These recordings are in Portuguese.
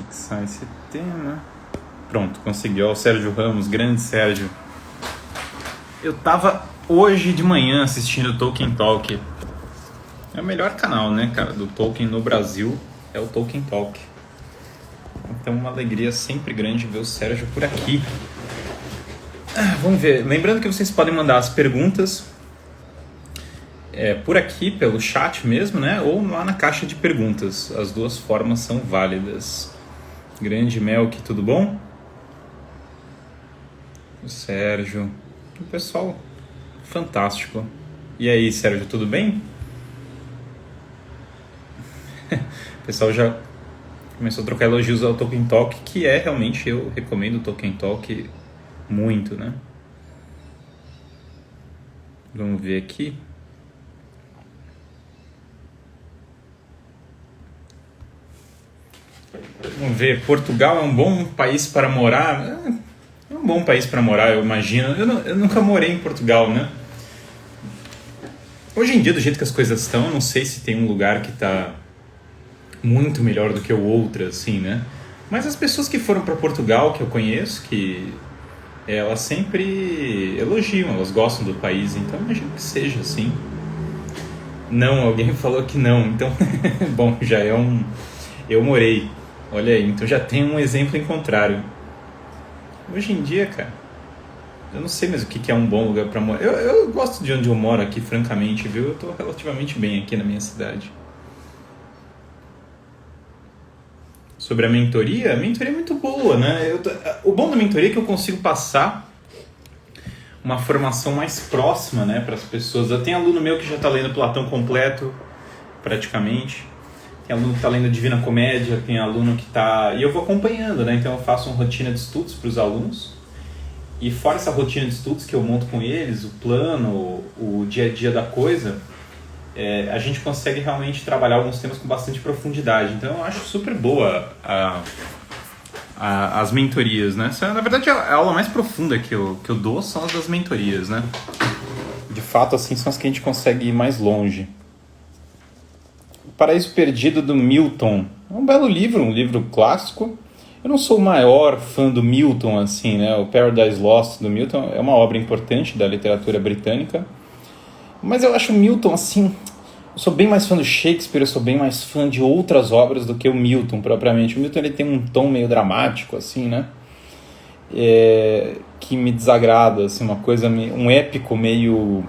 fixar esse tema. Pronto, consegui. Ó, o Sérgio Ramos, grande Sérgio. Eu tava hoje de manhã assistindo o Tolkien Talk. É o melhor canal, né, cara, do Tolkien no Brasil, é o Tolkien Talk. Então uma alegria sempre grande ver o Sérgio por aqui. Vamos ver. Lembrando que vocês podem mandar as perguntas por aqui, pelo chat mesmo, né? Ou lá na caixa de perguntas. As duas formas são válidas. Grande Melk, tudo bom? O Sérgio. O pessoal fantástico. E aí, Sérgio, tudo bem? O pessoal já começou a trocar elogios ao Tolkien Talk, que é realmente, eu recomendo o Tolkien Talk muito, né? Vamos ver aqui. Vamos ver, Portugal é um bom país para morar? É um bom país para morar, eu imagino. Eu nunca morei em Portugal, né? Hoje em dia, do jeito que as coisas estão, eu não sei se tem um lugar que está muito melhor do que o outro, assim, né? Mas as pessoas que foram para Portugal, que eu conheço, que elas sempre elogiam, elas gostam do país, então eu imagino que seja assim. Não, alguém falou que não, então, bom, já é um... Eu morei, olha aí, então já tem um exemplo em contrário. Hoje em dia, cara, eu não sei mais o que é um bom lugar para morar. Eu gosto de onde eu moro aqui, francamente, viu? Eu tô relativamente bem aqui na minha cidade. Sobre a mentoria é muito boa, né? O bom da mentoria é que eu consigo passar uma formação mais próxima, né, para as pessoas. Eu tenho aluno meu que já está lendo Platão completo, praticamente. Tem aluno que está lendo Divina Comédia, tem aluno que está... E eu vou acompanhando, né? Então eu faço uma rotina de estudos para os alunos. E fora essa rotina de estudos que eu monto com eles, o plano, o dia a dia da coisa... a gente consegue realmente trabalhar alguns temas com bastante profundidade. Então eu acho super boa as mentorias, né? Na verdade, a aula mais profunda que eu dou são as das mentorias, né? De fato, assim, são as que a gente consegue ir mais longe. O Paraíso Perdido, do Milton. É um belo livro, um livro clássico. Eu não sou o maior fã do Milton, assim, né? O Paradise Lost, do Milton, é uma obra importante da literatura britânica. Mas eu acho o Milton, assim... Eu sou bem mais fã do Shakespeare, eu sou bem mais fã de outras obras do que o Milton, propriamente. O Milton, ele tem um tom meio dramático, assim, né? Que me desagrada, assim, uma coisa... Um épico meio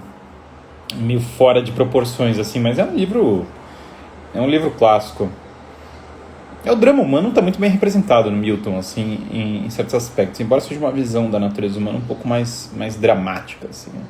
fora de proporções, assim. Mas é um livro clássico. O drama humano está muito bem representado no Milton, assim, em certos aspectos. Embora seja uma visão da natureza humana um pouco mais dramática, assim, né?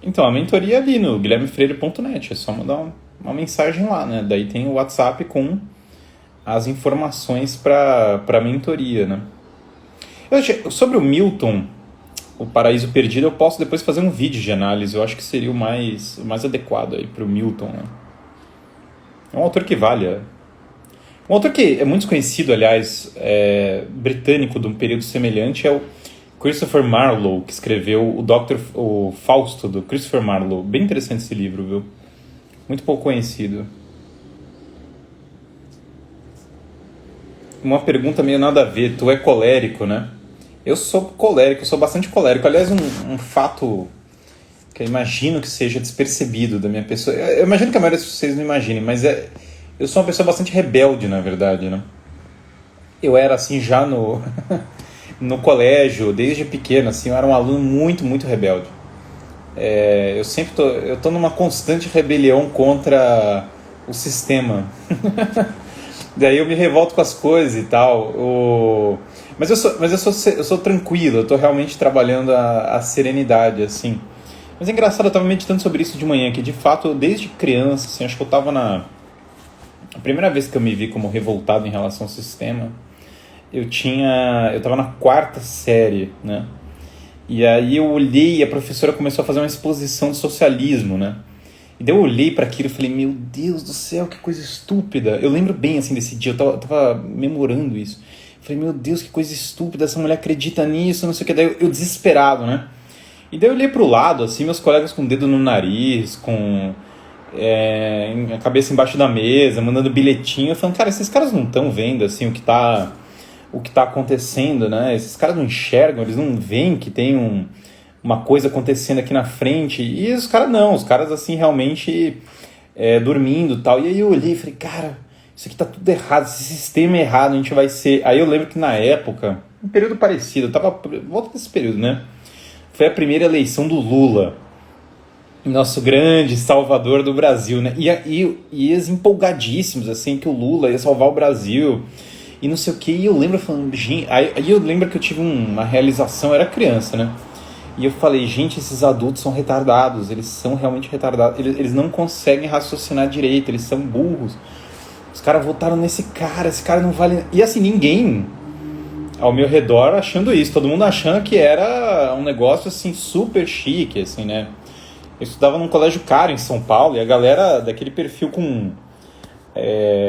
Então, a mentoria é ali no guilhermefreire.net, é só mandar uma mensagem lá, né? Daí tem o WhatsApp com as informações para a mentoria, né? Sobre o Milton, o Paraíso Perdido, eu posso depois fazer um vídeo de análise, eu acho que seria o mais adequado aí para o Milton, né? É um autor que vale. Um autor que é muito desconhecido, aliás, britânico de um período semelhante, é o Christopher Marlowe, que escreveu o Fausto, do Christopher Marlowe. Bem interessante esse livro, viu? Muito pouco conhecido. Uma pergunta meio nada a ver. Tu é colérico, né? Eu sou colérico, eu sou bastante colérico. Aliás, um fato que eu imagino que seja despercebido da minha pessoa. Eu imagino que a maioria de vocês não imaginem, mas eu sou uma pessoa bastante rebelde, na verdade, né? Eu era assim já no... no colégio, desde pequeno, assim, eu era um aluno muito, muito rebelde. Eu sempre tô numa constante rebelião contra o sistema. Daí eu me revolto com as coisas e tal. Mas eu sou tranquilo, eu tô realmente trabalhando a serenidade, assim. Mas é engraçado, eu tava meditando sobre isso de manhã, que de fato, desde criança, assim, acho que eu tava a primeira vez que eu me vi como revoltado em relação ao sistema, eu tava na 4ª série, né? E aí eu olhei e a professora começou a fazer uma exposição de socialismo, né? E daí eu olhei para aquilo e falei, meu Deus do céu, que coisa estúpida. Eu lembro bem, assim, desse dia, eu tava memorando isso. Falei, meu Deus, que coisa estúpida, essa mulher acredita nisso, não sei o que. Daí eu desesperado, né? E daí eu olhei pro lado, assim, meus colegas com o dedo no nariz, com a cabeça embaixo da mesa, mandando bilhetinho, falando, cara, esses caras não estão vendo, assim, o que tá acontecendo, né? Esses caras não enxergam, eles não veem que tem uma coisa acontecendo aqui na frente. E os caras não, os caras, assim, realmente dormindo e tal. E aí eu olhei e falei, cara, isso aqui tá tudo errado, esse sistema é errado, a gente vai ser... Aí eu lembro que na época, um período parecido, eu tava... Volta desse período, né? Foi a primeira eleição do Lula, nosso grande salvador do Brasil, né? E eles empolgadíssimos, assim, que o Lula ia salvar o Brasil e não sei o que. E eu lembro falando, gente... Aí eu lembro que eu tive uma realização, eu era criança, né? E eu falei, gente, esses adultos são retardados, eles são realmente retardados, eles não conseguem raciocinar direito, eles são burros. Os caras votaram nesse cara, esse cara não vale... E assim, ninguém ao meu redor achando isso, todo mundo achando que era um negócio assim super chique, assim, né? Eu estudava num colégio caro em São Paulo e a galera daquele perfil com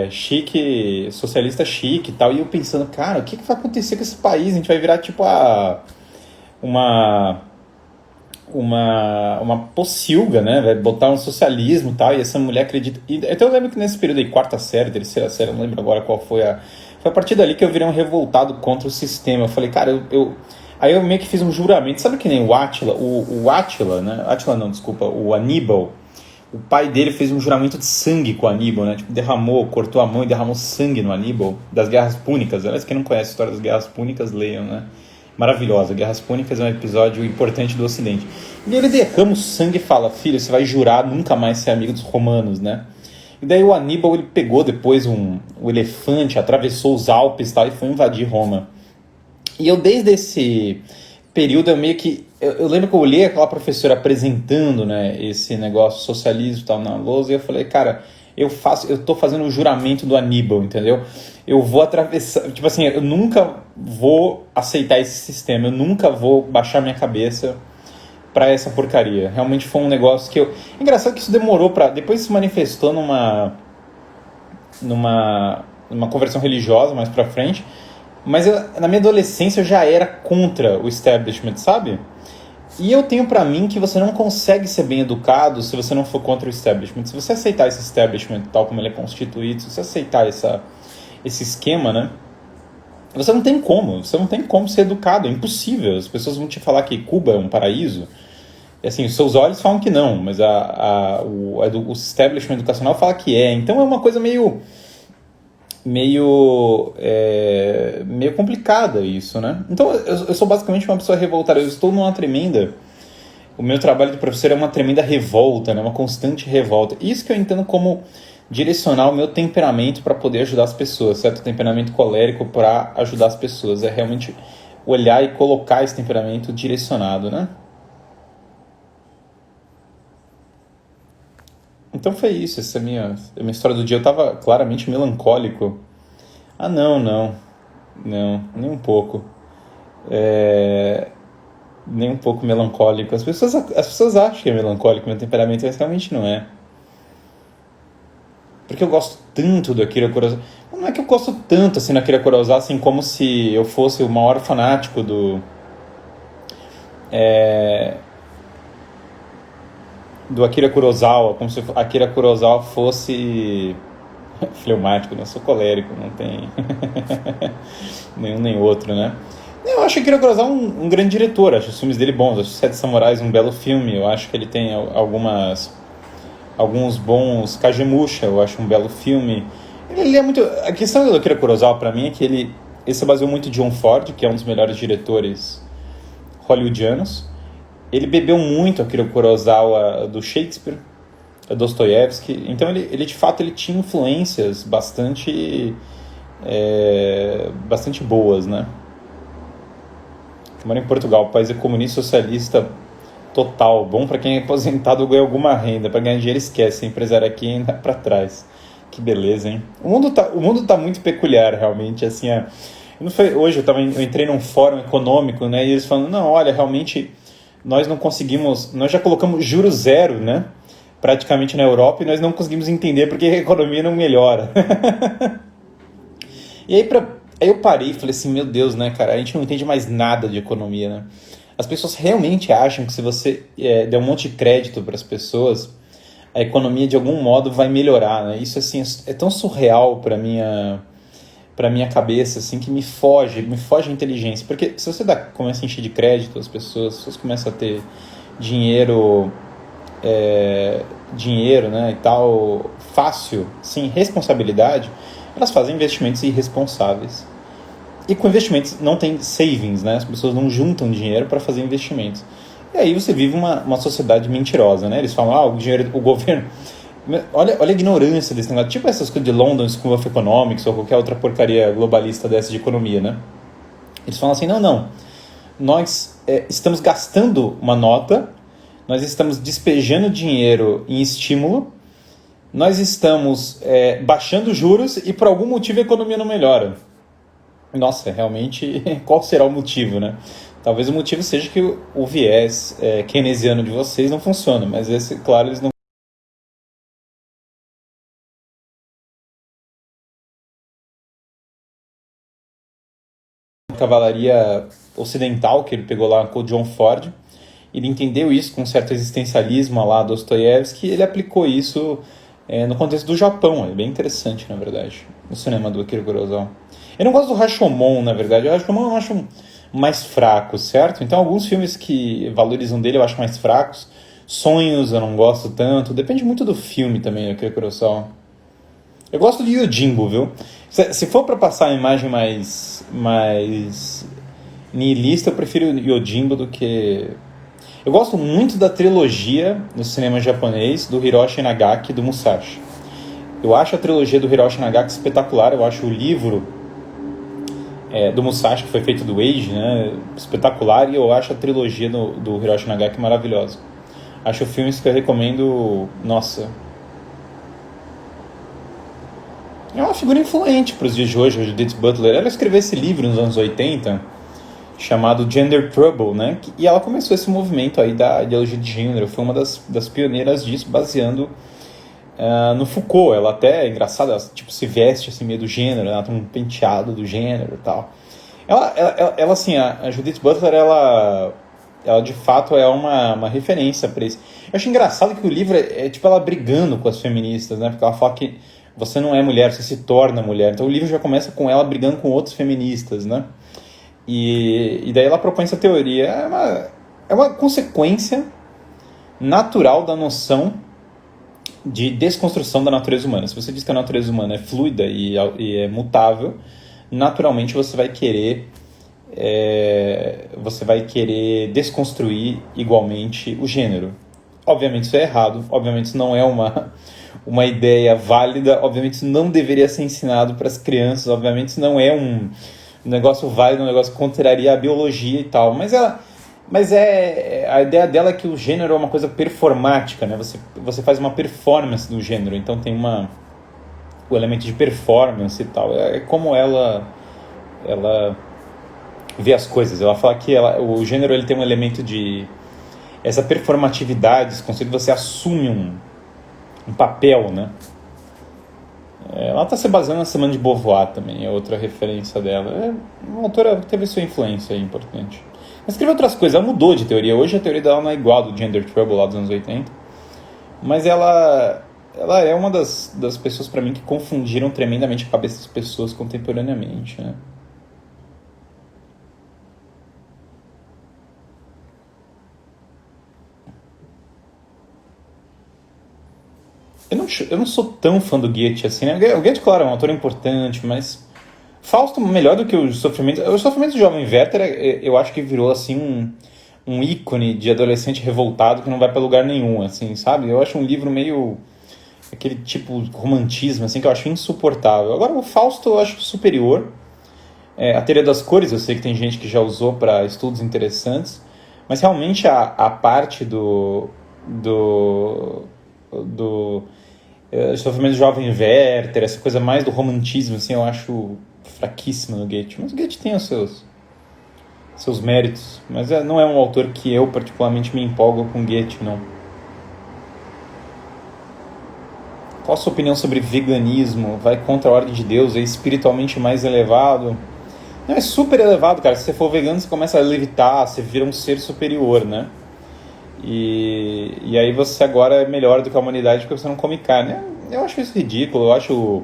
chique, socialista chique e tal, e eu pensando, cara, o que vai acontecer com esse país? A gente vai virar tipo uma pocilga, né? Vai botar um socialismo e tal, e essa mulher acredita... Então eu lembro que nesse período aí, quarta série, terceira série, não lembro agora qual foi Foi a partir dali que eu virei um revoltado contra o sistema. Eu falei, cara, aí eu meio que fiz um juramento. Sabe que nem o Átila? O Átila, né? Átila não, desculpa. O Aníbal. O pai dele fez um juramento de sangue com o Aníbal, né? Tipo, cortou a mão e derramou sangue no Aníbal. Das Guerras Púnicas. Aliás, quem não conhece a história das Guerras Púnicas, leiam, né? Maravilhosa. Guerras Púnicas é um episódio importante do Ocidente. E ele derrama o sangue e fala, filho, você vai jurar nunca mais ser amigo dos romanos, né? E daí o Aníbal, ele pegou depois o elefante, atravessou os Alpes e tal, e foi invadir Roma. E eu, desde esse período, eu meio que... Eu lembro que eu olhei aquela professora apresentando, né, esse negócio socialismo e tal na lousa, e eu falei, cara, eu tô fazendo o juramento do Aníbal, entendeu? Eu vou atravessar... Tipo assim, eu nunca vou aceitar esse sistema, eu nunca vou baixar minha cabeça pra essa porcaria. Realmente foi um negócio que eu... Engraçado que isso demorou pra... Depois se manifestou numa conversão religiosa mais pra frente, mas na minha adolescência eu já era contra o establishment, sabe? E eu tenho pra mim que você não consegue ser bem educado se você não for contra o establishment. Se você aceitar esse establishment tal como ele é constituído, se você aceitar esse esquema, né? Você não tem como ser educado, é impossível. As pessoas vão te falar que Cuba é um paraíso. E assim, os seus olhos falam que não, mas o establishment educacional fala que é. Então é uma coisa meio complicada isso, né? Então eu sou basicamente uma pessoa revoltada, eu estou numa tremenda... O meu trabalho de professor é uma tremenda revolta, né? Uma constante revolta. Isso que eu entendo como direcionar o meu temperamento para poder ajudar as pessoas, certo? O temperamento colérico para ajudar as pessoas. É realmente olhar e colocar esse temperamento direcionado, né? Então foi isso, essa é a minha história do dia. Eu estava claramente melancólico. Ah, não, nem um pouco. Nem um pouco melancólico. As pessoas acham que é melancólico meu temperamento, mas realmente não é. Porque eu gosto tanto do Akira Kurosawa. Não é que eu gosto tanto assim do Akira Kurosawa, assim como se eu fosse o maior fanático do Akira Kurosawa, como se Akira Kurosawa fosse fleumático, né? Eu sou colérico, não tem nenhum nem outro, né? Eu acho que Akira Kurosawa é um grande diretor, acho os filmes dele bons, acho Sete Samurais um belo filme, eu acho que ele tem alguns bons... Kagemusha, eu acho um belo filme. Ele é muito... A questão do Akira Kurosawa, pra mim, é que ele se baseou muito em John Ford, que é um dos melhores diretores hollywoodianos. Ele bebeu muito Akira Kurosawa do Shakespeare, Dostoiévski. Então, ele de fato, ele tinha influências bastante boas, né? Eu moro em Portugal, o país é comunista socialista total, bom para quem é aposentado ou ganha alguma renda, para ganhar dinheiro esquece, empresário aqui ainda para trás. Que beleza, hein? O mundo tá muito peculiar, realmente, assim, hoje eu entrei num fórum econômico, né, e eles falando, não, olha, realmente nós não conseguimos, nós já colocamos juros zero, né, praticamente na Europa, e nós não conseguimos entender porque a economia não melhora. E aí, Aí eu parei e falei assim, meu Deus, né, cara, a gente não entende mais nada de economia, né? As pessoas realmente acham que se você der um monte de crédito para as pessoas, a economia de algum modo vai melhorar, né? Isso assim é tão surreal para minha cabeça assim que me foge a inteligência, porque se você começa a encher de crédito as pessoas começam a ter dinheiro dinheiro, né, e tal, fácil, sem responsabilidade, elas fazem investimentos irresponsáveis. E com investimentos não tem savings, né? As pessoas não juntam dinheiro para fazer investimentos. E aí você vive uma sociedade mentirosa, né? Eles falam, o dinheiro do governo... Olha a ignorância desse negócio. Tipo essas coisas de London School of Economics ou qualquer outra porcaria globalista dessa de economia, né? Eles falam assim, não. Nós estamos gastando uma nota, nós estamos despejando dinheiro em estímulo, nós estamos baixando juros e por algum motivo a economia não melhora. Nossa, realmente, qual será o motivo, né? Talvez o motivo seja que o viés keynesiano de vocês não funciona, mas esse, claro, eles não... Cavalaria ocidental que ele pegou lá com o John Ford, ele entendeu isso com um certo existencialismo lá do Dostoiévski, e ele aplicou isso no contexto do Japão. É bem interessante, na verdade, no cinema do Akira Kurosawa. Eu não gosto do Rashomon, na verdade. O Rashomon eu acho mais fraco, certo? Então alguns filmes que valorizam dele eu acho mais fracos. Sonhos eu não gosto tanto. Depende muito do filme também, do Akira Kurosawa. Eu gosto de Yojimbo, viu? Se for para passar a imagem mais nihilista, eu prefiro Yojimbo do que... Eu gosto muito da trilogia no cinema japonês do Hiroshi Nagaki e do Musashi. Eu acho a trilogia do Hiroshi Nagaki espetacular. Eu acho o livro do Musashi, que foi feito do Age, né, espetacular. E eu acho a trilogia do Hiroshi Nagaki maravilhosa. Acho filmes que eu recomendo... Nossa... É uma figura influente para os dias de hoje, a Judith Butler. Ela escreveu esse livro nos anos 80, chamado Gender Trouble, né? E ela começou esse movimento aí da ideologia de gênero. Foi uma das pioneiras disso, baseando no Foucault. Ela até, é engraçada, ela, tipo, se veste assim, meio do gênero, ela tem um penteado do gênero e tal. Ela assim, a Judith Butler, ela de fato é uma referência para isso. Eu acho engraçado que o livro é tipo ela brigando com as feministas, né? Porque ela fala que você não é mulher, você se torna mulher. Então o livro já começa com ela brigando com outras feministas, né? E daí ela propõe essa teoria. É uma consequência natural da noção de desconstrução da natureza humana. Se você diz que a natureza humana é fluida e é mutável, naturalmente você vai querer desconstruir igualmente o gênero. Obviamente isso é errado, obviamente isso não é uma ideia válida, obviamente isso não deveria ser ensinado para as crianças, obviamente isso não é um negócio válido, um negócio que contraria a biologia e tal, mas a ideia dela é que o gênero é uma coisa performática, né? Você faz uma performance do gênero, então tem o elemento de performance e tal, é como ela vê as coisas. Ela fala que o gênero ele tem um elemento de essa performatividade, esse conceito, você assume um papel, né? Ela está se baseando na Simone de Beauvoir também, é outra referência dela. É uma autora que teve sua influência aí, importante. Mas escreveu outras coisas, ela mudou de teoria. Hoje a teoria dela não é igual a do Gender Trouble lá dos anos 80. Mas ela é uma das pessoas, para mim, que confundiram tremendamente a cabeça das pessoas contemporaneamente, né? Eu não sou tão fã do Goethe assim, né? O Goethe, claro, é um autor importante, mas Fausto, melhor do que o Sofrimento... O Sofrimento do Jovem Werther, eu acho que virou, assim, um ícone de adolescente revoltado que não vai pra lugar nenhum, assim, sabe? Eu acho um livro meio... aquele tipo de romantismo, assim, que eu acho insuportável. Agora, o Fausto eu acho superior. A Teoria das Cores, eu sei que tem gente que já usou para estudos interessantes, mas realmente a parte do Sofrimento do Jovem Werther, essa coisa mais do romantismo, assim, eu acho fraquíssima no Goethe. Mas o Goethe tem os seus méritos, mas não é um autor que eu particularmente me empolgo com Goethe, não. Qual a sua opinião sobre veganismo? Vai contra a ordem de Deus? É espiritualmente mais elevado? Não, é super elevado, cara. Se você for vegano, você começa a levitar, você vira um ser superior, né? E aí você agora é melhor do que a humanidade porque você não come carne. Eu acho isso ridículo, eu acho...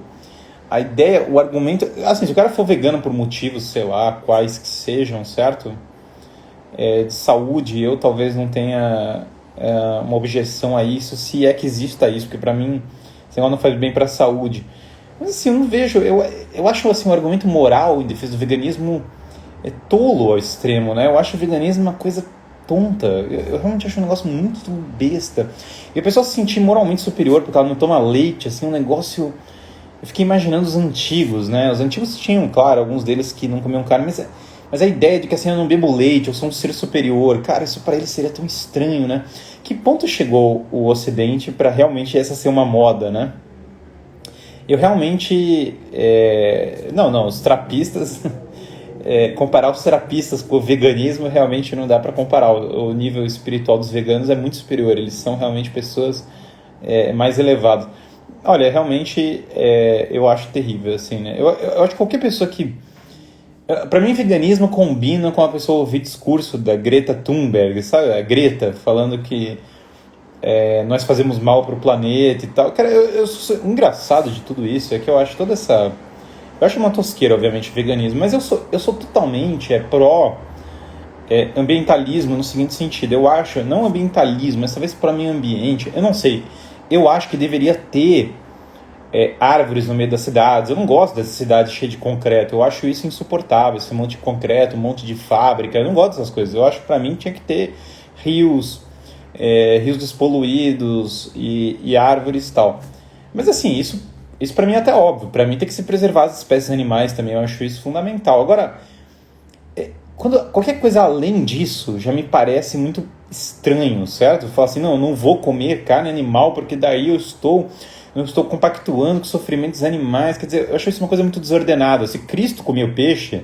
A ideia, o argumento... Assim, se o cara for vegano por motivos, sei lá, quais que sejam, certo? De saúde, eu talvez não tenha uma objeção a isso, se é que exista isso, porque pra mim, sei lá, não faz bem pra saúde. Mas assim, eu não vejo... Eu acho assim, um argumento moral em defesa do veganismo é tolo ao extremo, né? Eu acho o veganismo uma coisa tonta. Eu realmente acho um negócio muito besta. E a pessoa se sentir moralmente superior porque ela não toma leite, assim, um negócio... Eu fiquei imaginando os antigos, né? Os antigos tinham, claro, alguns deles que não comiam carne, mas a ideia de que assim, eu não bebo leite, eu sou um ser superior, cara, isso para eles seria tão estranho, né? Que ponto chegou o Ocidente para realmente essa ser uma moda, né? Eu realmente... Não, os trapistas... comparar os terapistas com o veganismo realmente não dá para comparar. O nível espiritual dos veganos é muito superior, eles são realmente pessoas mais elevadas. Olha, realmente eu acho terrível, assim, né? Eu acho que qualquer pessoa que... Pra mim, veganismo combina com a pessoa ouvir discurso da Greta Thunberg, sabe? A Greta falando que nós fazemos mal pro planeta e tal. Cara, o engraçado de tudo isso é que eu acho toda essa... Eu acho uma tosqueira, obviamente, o veganismo, mas eu sou totalmente pró ambientalismo no seguinte sentido. Eu acho, não ambientalismo, mas talvez para meio ambiente, eu não sei. Eu acho que deveria ter árvores no meio das cidades. Eu não gosto dessa cidade cheia de concreto. Eu acho isso insuportável, esse monte de concreto, um monte de fábrica. Eu não gosto dessas coisas. Eu acho que para mim tinha que ter rios despoluídos e árvores e tal. Mas assim, isso para mim é até óbvio. Para mim tem que se preservar as espécies animais também. Eu acho isso fundamental. Agora, qualquer coisa além disso já me parece muito estranho, certo? Eu falo assim, não vou comer carne animal porque daí eu estou compactuando com os sofrimentos animais. Quer dizer, eu acho isso uma coisa muito desordenada. Se Cristo comia peixe,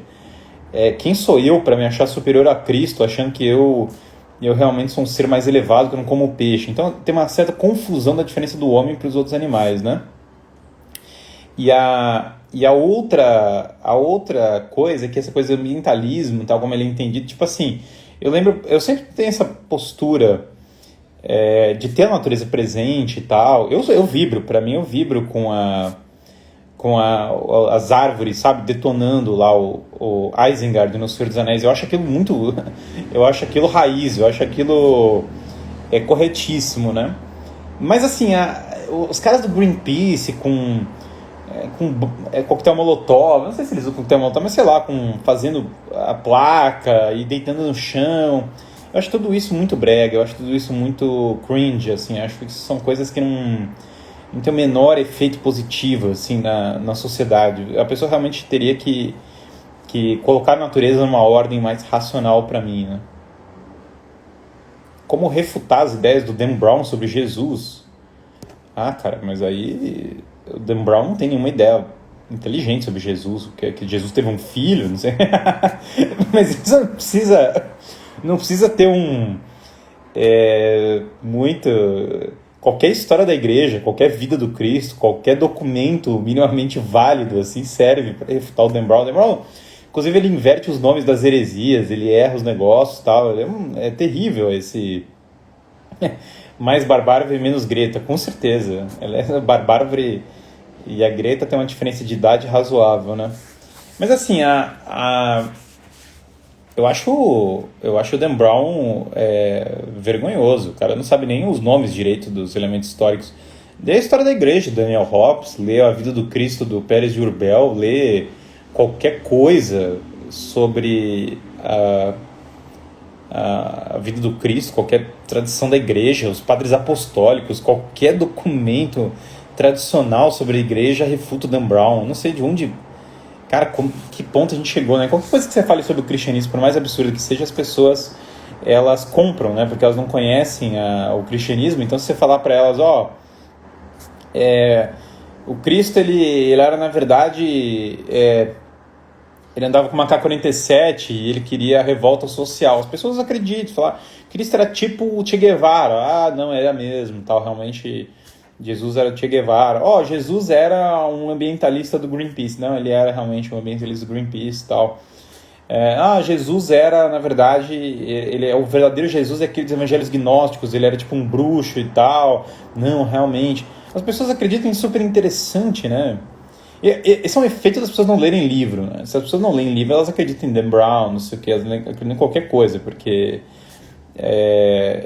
quem sou eu para me achar superior a Cristo, achando que eu realmente sou um ser mais elevado que eu não como peixe? Então tem uma certa confusão da diferença do homem para os outros animais, né? E a outra coisa é que essa coisa do ambientalismo, tal como ele é entendido, tipo assim, eu sempre tenho essa postura de ter a natureza presente e tal. Eu vibro, pra mim eu vibro com as árvores, sabe, detonando lá o Isengard no Senhor dos Anéis. Eu acho aquilo muito... Eu acho aquilo raiz, eu acho aquilo corretíssimo, né? Mas assim, os caras do Greenpeace com coquetel molotov, não sei se eles usam coquetel molotov, mas sei lá, fazendo a placa e deitando no chão. Eu acho tudo isso muito brega, eu acho tudo isso muito cringe, assim, acho que isso são coisas que não tem o menor efeito positivo, assim, na sociedade. A pessoa realmente teria que colocar a natureza numa ordem mais racional para mim, né? Como refutar as ideias do Dan Brown sobre Jesus? Ah, cara, mas aí o Dan Brown não tem nenhuma ideia inteligente sobre Jesus, que Jesus teve um filho, não sei. Mas isso não precisa ter muito... Qualquer história da igreja, qualquer vida do Cristo, qualquer documento minimamente válido assim, serve para refutar o Dan Brown. Dan Brown, inclusive, ele inverte os nomes das heresias, ele erra os negócios e tal. É terrível esse... Mais Barbárvore e menos Greta, com certeza. Ela é Barbárvore e a Greta tem uma diferença de idade razoável, né? Mas assim, eu acho o Dan Brown vergonhoso. O cara não sabe nem os nomes direito dos elementos históricos. Lê a história da igreja, Daniel Hobbes, lê a vida do Cristo do Pérez de Urbel, lê qualquer coisa sobre a vida do Cristo, qualquer tradição da igreja, os padres apostólicos, qualquer documento tradicional sobre a igreja refuta o Dan Brown. Não sei de onde... Cara, que ponto a gente chegou, né? Qualquer coisa que você fale sobre o cristianismo, por mais absurdo que seja, as pessoas, elas compram, né? Porque elas não conhecem o cristianismo. Então, se você falar para elas, o Cristo, ele era, na verdade... ele andava com uma K-47 e ele queria a revolta social. As pessoas acreditam, falam, Cristo era tipo o Che Guevara. Ah, não, era mesmo, tal, realmente Jesus era o Che Guevara. Jesus era um ambientalista do Greenpeace. Não, ele era realmente um ambientalista do Greenpeace e tal. Jesus era, na verdade, ele é o verdadeiro Jesus, é aqueles evangelhos gnósticos, ele era tipo um bruxo e tal. Não, realmente. As pessoas acreditam em super interessante, né? Esse é um efeito das pessoas não lerem livro, né? Se as pessoas não leem livro, elas acreditam em Dan Brown, não sei o que, elas acreditam em qualquer coisa, porque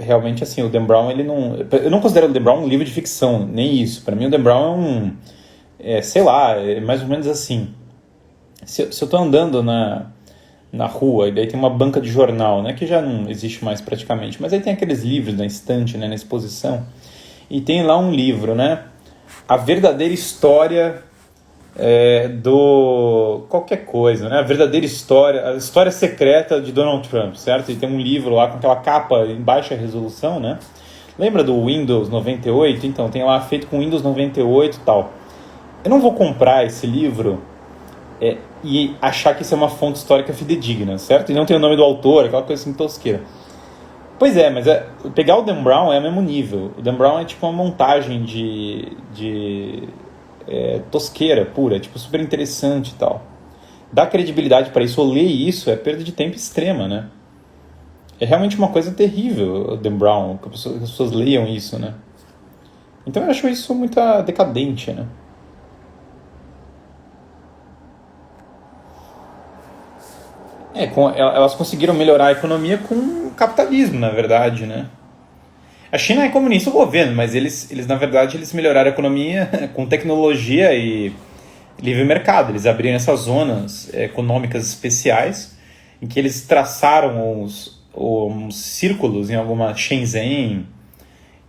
realmente assim, o Dan Brown, ele não... Eu não considero o Dan Brown um livro de ficção, nem isso. Para mim o Dan Brown sei lá, é mais ou menos assim. Se eu tô andando na rua, e daí tem uma banca de jornal, né, que já não existe mais praticamente, mas aí tem aqueles livros na estante, né, na exposição, e tem lá um livro, né, A Verdadeira História do qualquer coisa, né, a história secreta de Donald Trump, certo? E tem um livro lá com aquela capa em baixa resolução, né, lembra do Windows 98? Então, tem lá feito com Windows 98 e tal. Eu não vou comprar esse livro e achar que isso é uma fonte histórica fidedigna, certo? E não tem o nome do autor, aquela coisa assim tosqueira. Pois é, mas pegar o Dan Brown é o mesmo nível. O Dan Brown é tipo uma montagem de tosqueira pura, tipo super interessante e tal. Dar credibilidade para isso, ou ler isso, é perda de tempo extrema, né? É realmente uma coisa terrível, o Dan Brown, que as pessoas leiam isso, né? Então eu acho isso muito decadente, né? Elas conseguiram melhorar a economia com o capitalismo, na verdade, né? A China é comunista o governo, mas eles na verdade, eles melhoraram a economia com tecnologia e livre mercado. Eles abriram essas zonas econômicas especiais em que eles traçaram uns círculos em alguma Shenzhen,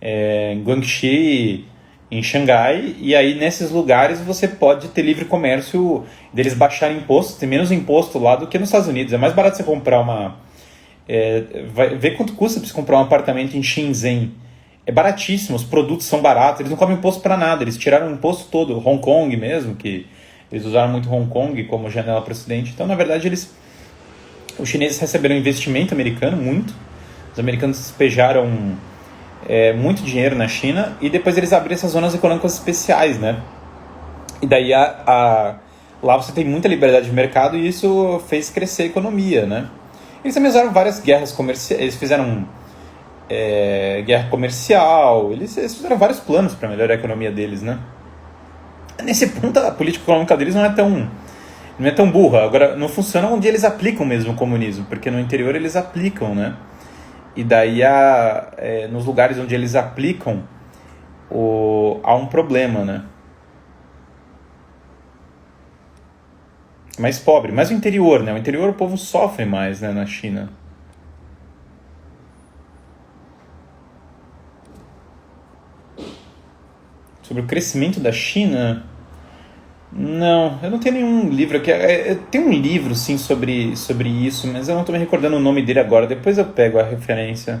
em Guangxi, em Xangai, e aí nesses lugares você pode ter livre comércio, deles baixarem imposto, tem menos imposto lá do que nos Estados Unidos. É mais barato você comprar vai ver quanto custa para você comprar um apartamento em Shenzhen. É baratíssimo, os produtos são baratos, eles não cobram imposto para nada, eles tiraram o imposto todo. Hong Kong mesmo, que eles usaram muito Hong Kong como janela para o Ocidente. Então, na verdade, os chineses receberam investimento americano, muito. Os americanos despejaram muito dinheiro na China, e depois eles abriram essas zonas econômicas especiais, né? E daí lá você tem muita liberdade de mercado, e isso fez crescer a economia, né? Eles também usaram várias guerras comerciais, eles fizeram guerra comercial, eles fizeram vários planos para melhorar a economia deles, né? Nesse ponto, a política econômica deles não é tão burra. Agora, não funciona onde eles aplicam mesmo o comunismo, porque no interior eles aplicam, né? E daí, nos lugares onde eles aplicam, há um problema, né? Mais pobre, mais o interior, né? O interior o povo sofre mais, né, na China. Sobre o crescimento da China... Não, eu não tenho nenhum livro aqui. Tem um livro, sim, sobre isso, mas eu não estou me recordando o nome dele agora. Depois eu pego a referência.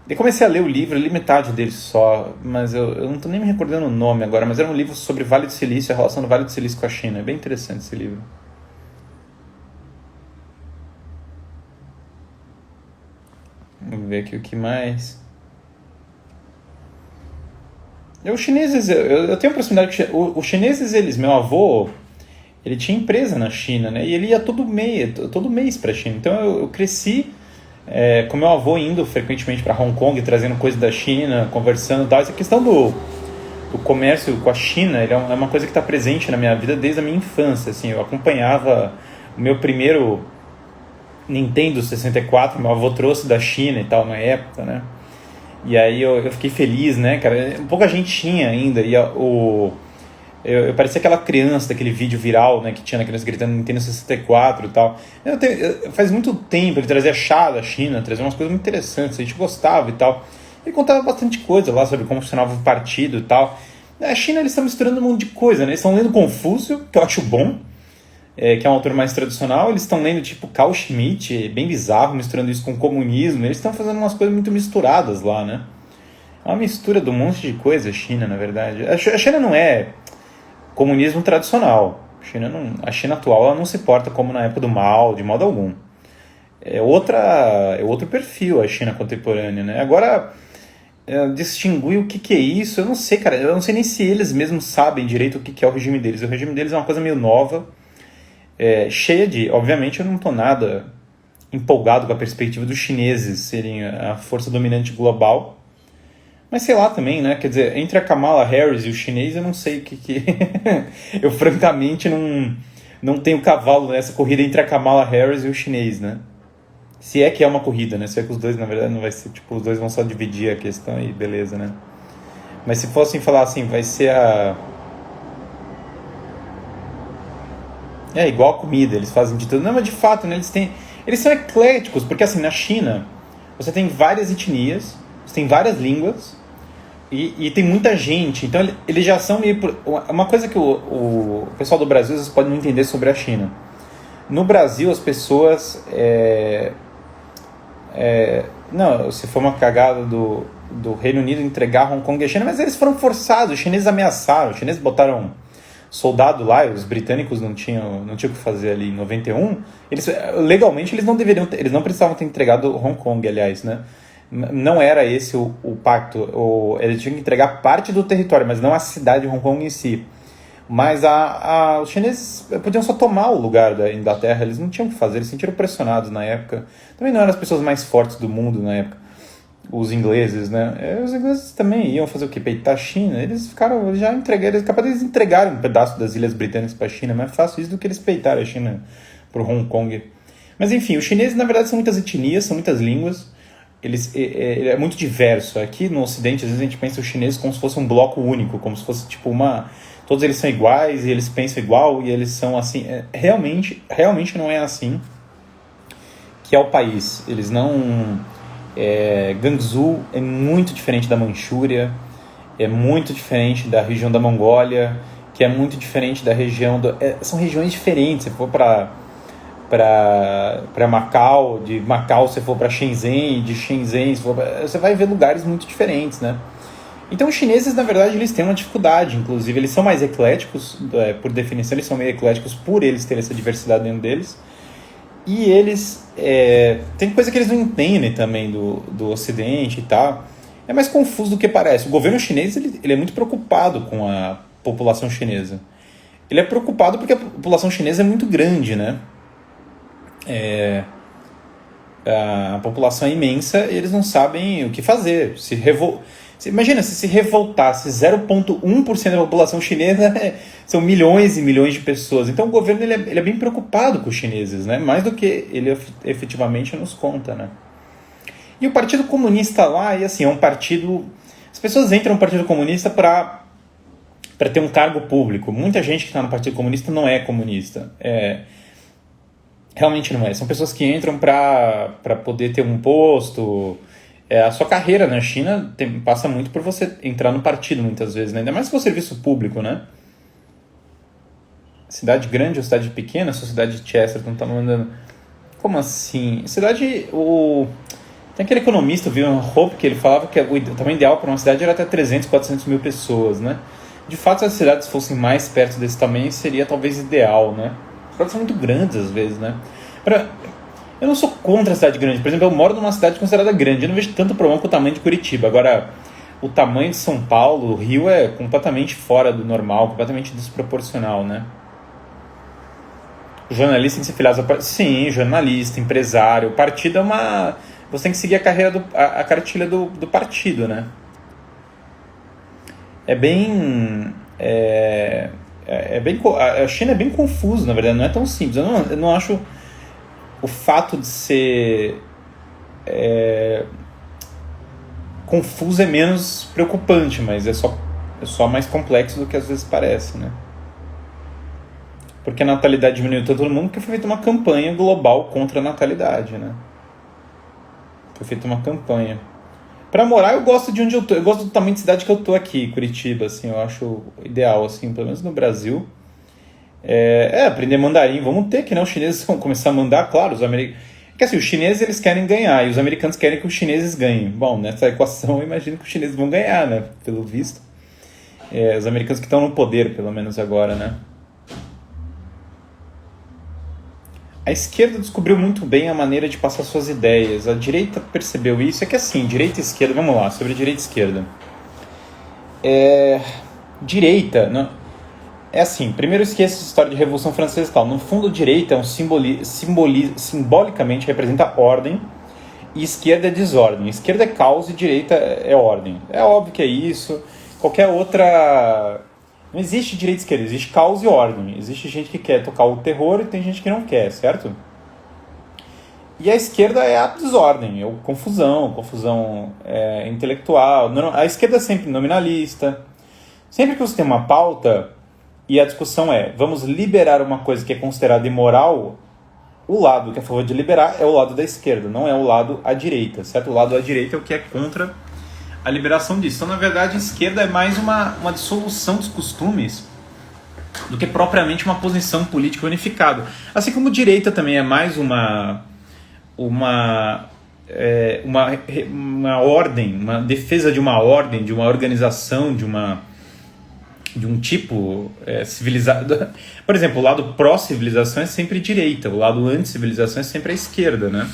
Eu comecei a ler o livro, eu li metade dele só, mas eu não estou nem me recordando o nome agora. Mas era um livro sobre Vale do Silício, a relação do Vale do Silício com a China. É bem interessante esse livro. Vamos ver aqui o que mais... Os chineses, eu tenho proximidade com os chineses, meu avô, ele tinha empresa na China, né? E ele ia todo mês para a China. Então eu cresci com meu avô indo frequentemente para Hong Kong, trazendo coisa da China, conversando e tal. Essa questão do comércio com a China é uma coisa que está presente na minha vida desde a minha infância. Assim, eu acompanhava o meu primeiro Nintendo 64, meu avô trouxe da China e tal na época, né? E aí eu fiquei feliz, né, cara? Pouca gente tinha ainda. E eu parecia aquela criança daquele vídeo viral, né, que tinha na criança gritando Nintendo 64 e tal. Faz muito tempo ele trazia chá da China, trazia umas coisas muito interessantes, a gente gostava e tal. Ele contava bastante coisa lá sobre como funcionava o partido e tal. A China, eles estão misturando um monte de coisa, né? Eles estão lendo Confúcio, que eu acho bom, que é um autor mais tradicional. Eles estão lendo tipo Carl Schmitt, bem bizarro, misturando isso com comunismo. Eles estão fazendo umas coisas muito misturadas lá, né? É uma mistura de um monte de coisa, a China, na verdade. A China não é comunismo tradicional. A China atual, ela não se porta como na época do Mao, de modo algum. É outro perfil a China contemporânea, né? Agora, distinguir o que é isso, eu não sei, cara. Eu não sei nem se eles mesmos sabem direito o que é o regime deles. O regime deles é uma coisa meio nova, cheia de... Obviamente eu não tô nada empolgado com a perspectiva dos chineses serem a força dominante global. Mas sei lá também, né? Quer dizer, entre a Kamala Harris e o chinês, eu não sei o que... Eu francamente não tenho cavalo nessa corrida entre a Kamala Harris e o chinês, né? Se é que é uma corrida, né? Se é que os dois, na verdade, não vai ser... Tipo, os dois vão só dividir a questão e beleza, né? Mas se fossem falar assim, vai ser a... igual a comida, eles fazem de tudo. Não, mas de fato, né? Eles são ecléticos, porque assim, na China, você tem várias etnias, você tem várias línguas, e tem muita gente. Então, eles já são meio... Uma coisa que o pessoal do Brasil, às vezes, pode não entender sobre a China. No Brasil, as pessoas... não, se for uma cagada do Reino Unido entregar Hong Kong à China, mas eles foram forçados, os chineses ameaçaram, os chineses botaram soldado lá, os britânicos não tinham o que fazer ali em 91, legalmente eles não precisavam ter entregado Hong Kong, aliás, né? Não era esse o pacto, eles tinham que entregar parte do território, mas não a cidade de Hong Kong em si. Mas os chineses podiam só tomar o lugar da Inglaterra, eles não tinham o que fazer, eles se sentiram pressionados na época. Também não eram as pessoas mais fortes do mundo na época, os ingleses, né? Os ingleses também iam fazer o quê? Peitar a China? Eles já entregaram, capaz de eles entregarem um pedaço das ilhas britânicas para a China, mais fácil isso do que eles peitarem a China para Hong Kong. Mas enfim, os chineses na verdade são muitas etnias, são muitas línguas, ele é muito diverso. Aqui no Ocidente, às vezes a gente pensa os chineses como se fosse um bloco único, como se fosse tipo todos eles são iguais e eles pensam igual e eles são assim. Realmente não é assim que é o país. Eles não... Guangzhou é muito diferente da Manchúria, é muito diferente da região da Mongólia, que é muito diferente da região... são regiões diferentes. Se for para Macau, de Macau você for para Shenzhen, de Shenzhen você vai ver lugares muito diferentes, né? Então os chineses, na verdade, eles têm uma dificuldade, inclusive eles são mais ecléticos, por definição eles são meio ecléticos por eles terem essa diversidade dentro deles, e eles tem coisa que eles não entendem também do Ocidente e tal, é mais confuso do que parece. O governo chinês ele é muito preocupado com a população chinesa, ele é preocupado porque a população chinesa é muito grande, né? A população é imensa e eles não sabem o que fazer. Imagina, se revoltasse 0,1% da população chinesa, são milhões e milhões de pessoas. Então o governo ele é bem preocupado com os chineses, né? Mais do que ele efetivamente nos conta, né? E o Partido Comunista lá, e assim, é um partido... As pessoas entram no Partido Comunista para ter um cargo público. Muita gente que está no Partido Comunista não é comunista. Realmente não é. São pessoas que entram para poder ter um posto... A sua carreira na China passa muito por você entrar no partido, muitas vezes, né? Ainda mais se for serviço público, né? Cidade grande ou cidade pequena, sua cidade de Chesterton tá mandando... Como assim? Tem aquele economista, o William Hope, que ele falava que o tamanho ideal para uma cidade era até 300, 400 mil pessoas, né? De fato, se as cidades fossem mais perto desse tamanho, seria talvez ideal, né? As cidades são muito grandes, às vezes, né? Eu não sou contra a cidade grande. Por exemplo, eu moro numa cidade considerada grande. Eu não vejo tanto problema com o tamanho de Curitiba. Agora, o tamanho de São Paulo, o Rio é completamente fora do normal, completamente desproporcional, né? O jornalista tem que ser filiado ao... Sim, jornalista, empresário. O partido é uma... Você tem que seguir a carreira a cartilha do partido, né? A China é bem confuso, na verdade. Não é tão simples. Eu não acho... O fato de ser confuso é menos preocupante, mas é só mais complexo do que às vezes parece, né? Porque a natalidade diminuiu todo mundo porque foi feita uma campanha global contra a natalidade, né? Foi feita uma campanha. Pra morar, eu gosto de onde eu tô. Eu gosto do tamanho de cidade que eu tô aqui, Curitiba, assim, eu acho ideal, assim, pelo menos no Brasil. Aprender mandarim, vamos ter que, né? Os chineses vão começar a mandar, claro, os americanos... Porque assim, os chineses eles querem ganhar e os americanos querem que os chineses ganhem. Bom, nessa equação eu imagino que os chineses vão ganhar, né? Pelo visto. Os americanos que estão no poder, pelo menos agora, né? A esquerda descobriu muito bem a maneira de passar suas ideias. A direita percebeu isso. É que assim, direita e esquerda, vamos lá, sobre direita e esquerda. Direita, não, é assim, primeiro esqueça essa história de Revolução Francesa e tal. No fundo, direita é simbolicamente representa ordem e esquerda é desordem. Esquerda é caos e direita é ordem. É óbvio que é isso. Qualquer outra... Não existe direita e esquerda, existe caos e ordem. Existe gente que quer tocar o terror e tem gente que não quer, certo? E a esquerda é a desordem, é a confusão intelectual. A esquerda é sempre nominalista. Sempre que você tem uma pauta e a discussão é, vamos liberar uma coisa que é considerada imoral, o lado que é a favor de liberar é o lado da esquerda, não é o lado à direita, certo? O lado à direita é o que é contra a liberação disso. Então, na verdade, a esquerda é mais uma dissolução dos costumes do que propriamente uma posição política unificada. Assim como a direita também é mais uma ordem, uma defesa de uma ordem, de uma organização, de um tipo civilizado. Por exemplo, o lado pró-civilização é sempre direita, o lado anti-civilização é sempre a esquerda, né?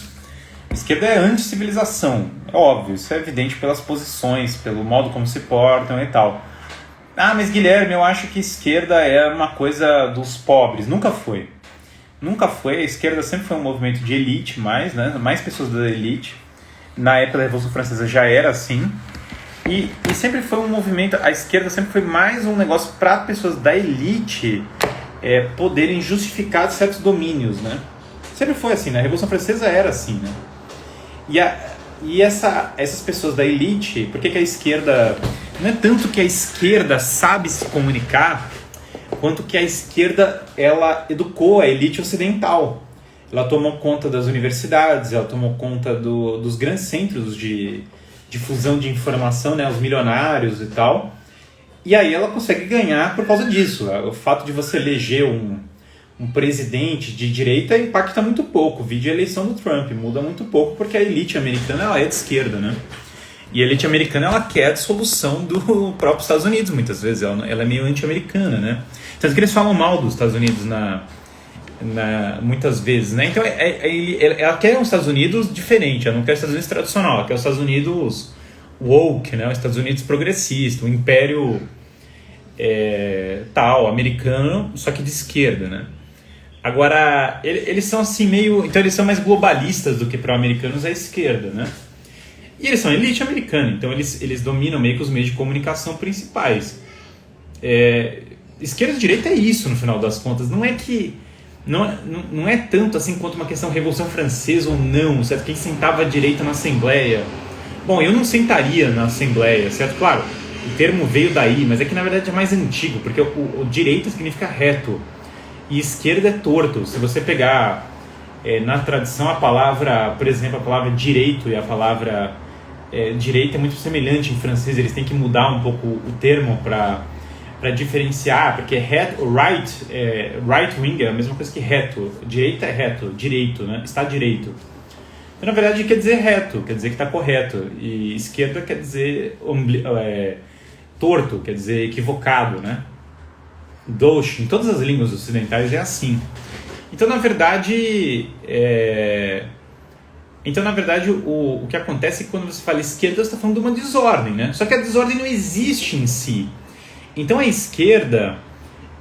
A esquerda é anti-civilização, é óbvio, isso é evidente pelas posições, pelo modo como se portam e tal. Ah, mas Guilherme, eu acho que esquerda é uma coisa dos pobres. Nunca foi. Nunca foi. A esquerda sempre foi um movimento de elite, mais pessoas da elite. Na época da Revolução Francesa já era assim. E sempre foi um movimento, a esquerda sempre foi mais um negócio para pessoas da elite poderem justificar certos domínios, né? Sempre foi assim, né? A Revolução Francesa era assim, né? E essas pessoas da elite, por que a esquerda... Não é tanto que a esquerda sabe se comunicar, quanto que a esquerda, ela educou a elite ocidental. Ela tomou conta das universidades, ela tomou conta dos grandes centros de difusão de informação, né, os milionários e tal. E aí ela consegue ganhar por causa disso. O fato de você eleger um presidente de direita impacta muito pouco. Vide a eleição do Trump, muda muito pouco, porque a elite americana ela é de esquerda, né? E a elite americana ela quer a dissolução do próprio Estados Unidos, muitas vezes. Ela é meio anti-americana, né? Tanto que eles falam mal dos Estados Unidos muitas vezes, né? Então ela quer um Estados Unidos diferente, ela não quer os Estados Unidos tradicional, ela quer os Estados Unidos woke, né? Os Estados Unidos progressista, um império americano, só que de esquerda, né? Agora, eles são assim meio... Então eles são mais globalistas do que pró-americanos à esquerda, né? E eles são elite americana, então eles dominam meio que os meios de comunicação principais. Esquerda e direita é isso, no final das contas. Não é que... Não é tanto assim quanto uma questão de Revolução Francesa ou não, certo? Quem sentava à direita na Assembleia. Bom, eu não sentaria na Assembleia, certo? Claro, o termo veio daí, mas é que na verdade é mais antigo, porque o direita significa reto e esquerda é torto. Se você pegar na tradição a palavra, por exemplo, a palavra direito e a palavra direita é muito semelhante em francês, eles têm que mudar um pouco o termo para diferenciar, porque right wing é a mesma coisa que reto. Direita é reto, direito, né? Está direito. Então, na verdade, quer dizer reto, quer dizer que está correto. E esquerda quer dizer torto, quer dizer equivocado, né? Gauche, em todas as línguas ocidentais é assim. Então, na verdade, o que acontece é que quando você fala esquerda, você está falando de uma desordem, né? Só que a desordem não existe em si. Então a esquerda,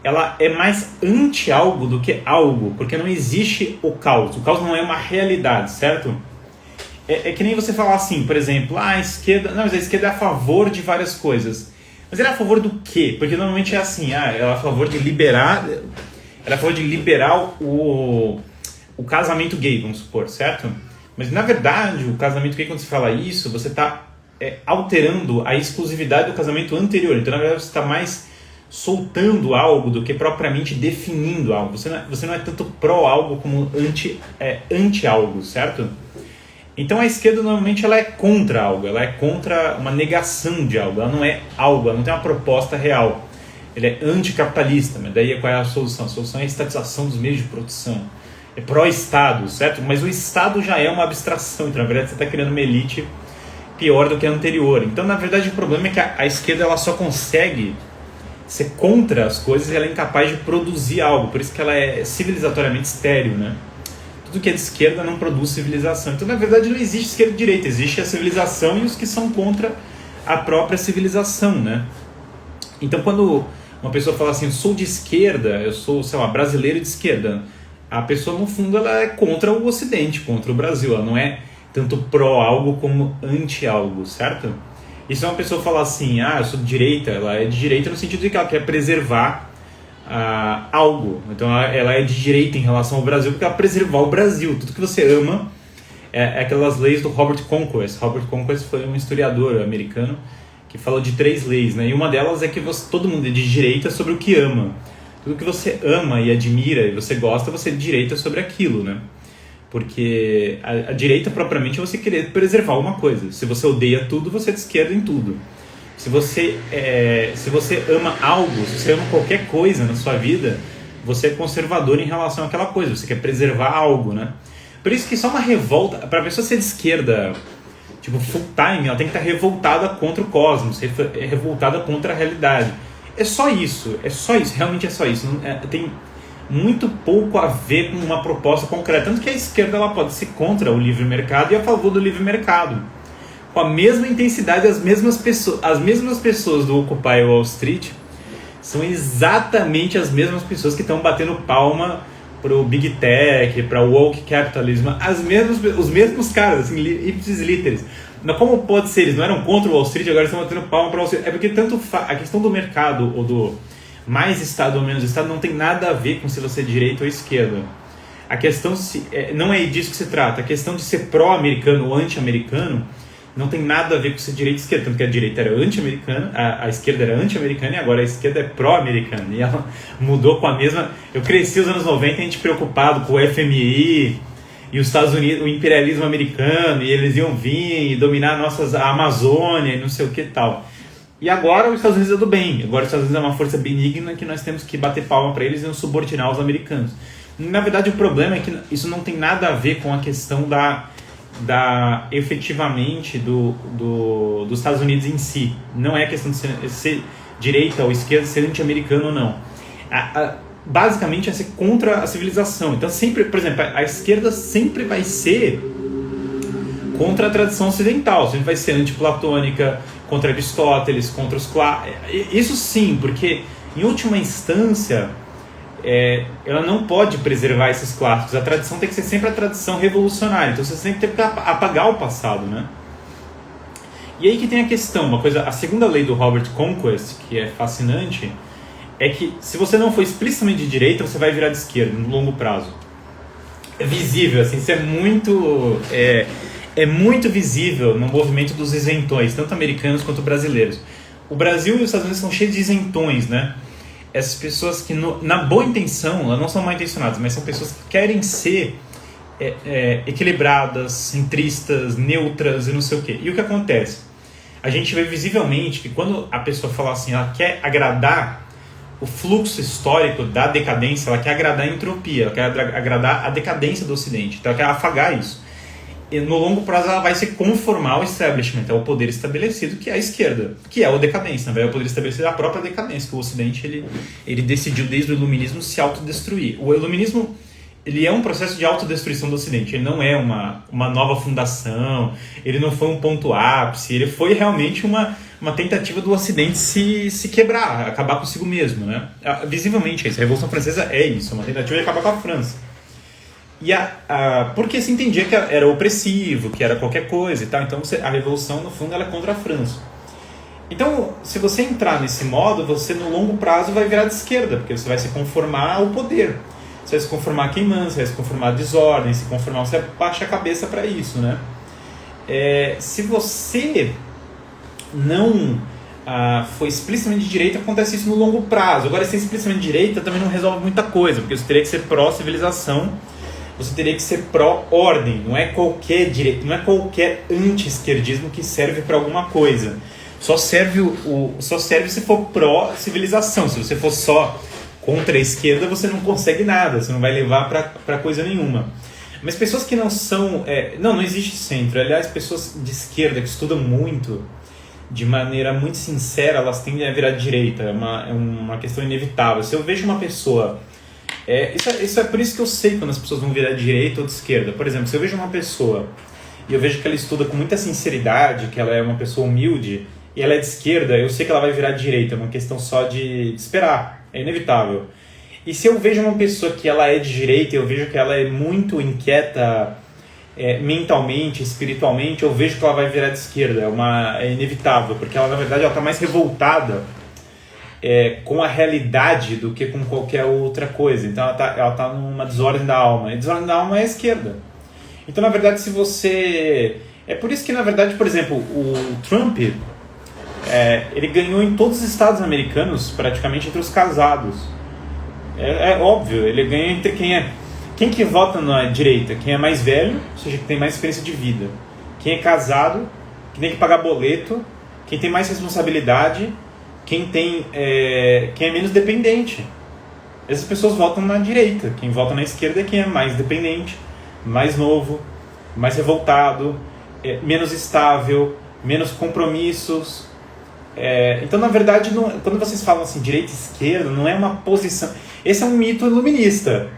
ela é mais anti-algo do que algo, porque não existe o caos. O caos não é uma realidade, certo? É que nem você falar assim, por exemplo, a esquerda... Não, mas a esquerda é a favor de várias coisas. Mas ela é a favor do quê? Porque normalmente é assim, ela é a favor de liberar... Ela é a favor de liberar o casamento gay, vamos supor, certo? Mas na verdade, o casamento gay, quando você fala isso, você está alterando a exclusividade do casamento anterior. Então, na verdade, você está mais soltando algo do que propriamente definindo algo. Você não é tanto pró algo como anti algo, certo? Então, a esquerda, normalmente, ela é contra algo. Ela é contra uma negação de algo. Ela não é algo, ela não tem uma proposta real. Ela é anticapitalista. Mas daí, qual é a solução? A solução é a estatização dos meios de produção. É pró-Estado, certo? Mas o Estado já é uma abstração. Então, na verdade, você está criando uma elite pior do que a anterior. Então, na verdade, o problema é que a esquerda ela só consegue ser contra as coisas e ela é incapaz de produzir algo. Por isso que ela é civilizatoriamente estéril, né? tudo que é de esquerda não produz civilização. Então, na verdade, não existe esquerda e direita, existe a civilização e os que são contra a própria civilização, né? Então, quando uma pessoa fala assim, eu sou de esquerda, eu sou, sei lá, brasileiro de esquerda, a pessoa, no fundo, ela é contra o Ocidente, contra o Brasil, ela não é tanto pró algo como anti algo, certo? E se uma pessoa falar assim, eu sou de direita, ela é de direita no sentido de que ela quer preservar algo. Então ela é de direita em relação ao Brasil porque ela quer preservar o Brasil. Tudo que você ama é aquelas leis do Robert Conquest. Robert Conquest foi um historiador americano que falou de 3 leis, né? E uma delas é que todo mundo é de direita sobre o que ama. Tudo que você ama e admira e você gosta, você é de direita sobre aquilo, né? Porque a direita propriamente é você querer preservar uma coisa. Se você odeia tudo, você é de esquerda em tudo. Se você ama algo, se você ama qualquer coisa na sua vida, você é conservador em relação àquela coisa, você quer preservar algo, né? Por isso que só uma revolta, para a pessoa ser de esquerda, tipo full time, ela tem que estar revoltada contra o cosmos, revoltada contra a realidade. É só isso, realmente é só isso. Tem muito pouco a ver com uma proposta concreta, tanto que a esquerda ela pode ser contra o livre mercado e a favor do livre mercado. Com a mesma intensidade, as mesmas pessoas do Occupy Wall Street são exatamente as mesmas pessoas que estão batendo palma pro Big Tech, para o woke capitalism, os mesmos caras, assim, ipsis literis. Mas como pode ser? Eles não eram contra o Wall Street, agora estão batendo palma para o Wall Street. É porque a questão do mercado ou do mais Estado ou menos Estado não tem nada a ver com se você é direita ou esquerda. A questão não é disso que se trata. A questão de ser pró-americano ou anti-americano não tem nada a ver com ser direita e esquerda, tanto que a direita era anti-americana, a esquerda era anti-americana e agora a esquerda é pró-americana. E ela mudou com a mesma... Eu cresci nos anos 90 a gente preocupado com o FMI e os Estados Unidos, o imperialismo americano, e eles iam vir e dominar a Amazônia e não sei o que e tal. E agora os Estados Unidos é do bem, agora os Estados Unidos é uma força benigna que nós temos que bater palma para eles e nos subordinar os americanos. Na verdade, o problema é que isso não tem nada a ver com a questão efetivamente dos Estados Unidos em si. Não é questão de ser direita ou esquerda, ser anti-americano ou não. Basicamente é ser contra a civilização. Então sempre, por exemplo, a esquerda sempre vai ser contra a tradição ocidental, sempre vai ser antiplatônica, contra Aristóteles, contra os clássicos. Isso sim, porque em última instância ela não pode preservar esses clássicos. A tradição tem que ser sempre a tradição revolucionária. Então você sempre tem que apagar o passado, né? E aí que tem a questão, a segunda lei do Robert Conquest, que é fascinante, é que se você não for explicitamente de direita, você vai virar de esquerda no longo prazo. É visível, assim, isso é muito visível no movimento dos isentões, tanto americanos quanto brasileiros. O Brasil e os Estados Unidos são cheios de isentões, né? Essas pessoas que, na boa intenção, elas não são mal intencionadas, mas são pessoas que querem ser equilibradas, centristas, neutras e não sei o quê. E o que acontece? A gente vê visivelmente que quando a pessoa fala assim, ela quer agradar o fluxo histórico da decadência, ela quer agradar a entropia, ela quer agradar a decadência do Ocidente, então ela quer afagar isso. E no longo prazo ela vai se conformar ao establishment, ao poder estabelecido, que é a esquerda, que é a decadência, né? O poder estabelecido é a própria decadência, que o Ocidente ele decidiu desde o Iluminismo se autodestruir. O Iluminismo ele é um processo de autodestruição do Ocidente, ele não é uma nova fundação, ele não foi um ponto ápice, ele foi realmente uma tentativa do Ocidente se quebrar, acabar consigo mesmo, né? Visivelmente é isso, a Revolução Francesa é isso, uma tentativa de acabar com a França. E porque se entendia que era opressivo, que era qualquer coisa e tal, então a Revolução, no fundo, ela é contra a França. Então, se você entrar nesse modo, você no longo prazo vai virar de esquerda, porque você vai se conformar ao poder. Você vai se conformar a quem manda, você vai se conformar à desordem, você baixa a cabeça para isso, né? Se você não for explicitamente de direita, acontece isso no longo prazo. Agora, ser explicitamente de direita também não resolve muita coisa, porque você teria que ser pró-civilização, você teria que ser pró-ordem. Não é qualquer direita, não é qualquer anti-esquerdismo que serve para alguma coisa. Só serve se for pró-civilização. Se você for só contra a esquerda, você não consegue nada, você não vai levar para coisa nenhuma. Mas pessoas que não são... não existe centro. Aliás, pessoas de esquerda que estudam muito, de maneira muito sincera, elas tendem a virar de direita. É uma questão inevitável. Se eu vejo uma pessoa Isso é por isso que eu sei quando as pessoas vão virar de direita ou de esquerda. Por exemplo, se eu vejo uma pessoa e eu vejo que ela estuda com muita sinceridade, que ela é uma pessoa humilde, e ela é de esquerda, eu sei que ela vai virar de direita, é uma questão só de esperar, é inevitável. E se eu vejo uma pessoa que ela é de direita, eu vejo que ela é muito inquieta mentalmente, espiritualmente, eu vejo que ela vai virar de esquerda, é inevitável, porque ela, na verdade, ela está mais revoltada com a realidade do que com qualquer outra coisa. Então ela tá numa desordem da alma, e desordem da alma é a esquerda. Então, na verdade, se você... É por isso que, na verdade, por exemplo, o Trump, ele ganhou em todos os estados americanos, praticamente entre os casados. É óbvio, ele ganha entre quem que vota na direita? Quem é mais velho, ou seja, que tem mais experiência de vida. Quem é casado, que tem que pagar boleto, quem tem mais responsabilidade, quem é menos dependente. Essas pessoas votam na direita. Quem vota na esquerda é quem é mais dependente, mais novo, mais revoltado, menos estável, menos compromissos. Então, na verdade, quando vocês falam assim, direita e esquerda, não é uma posição. Esse é um mito iluminista,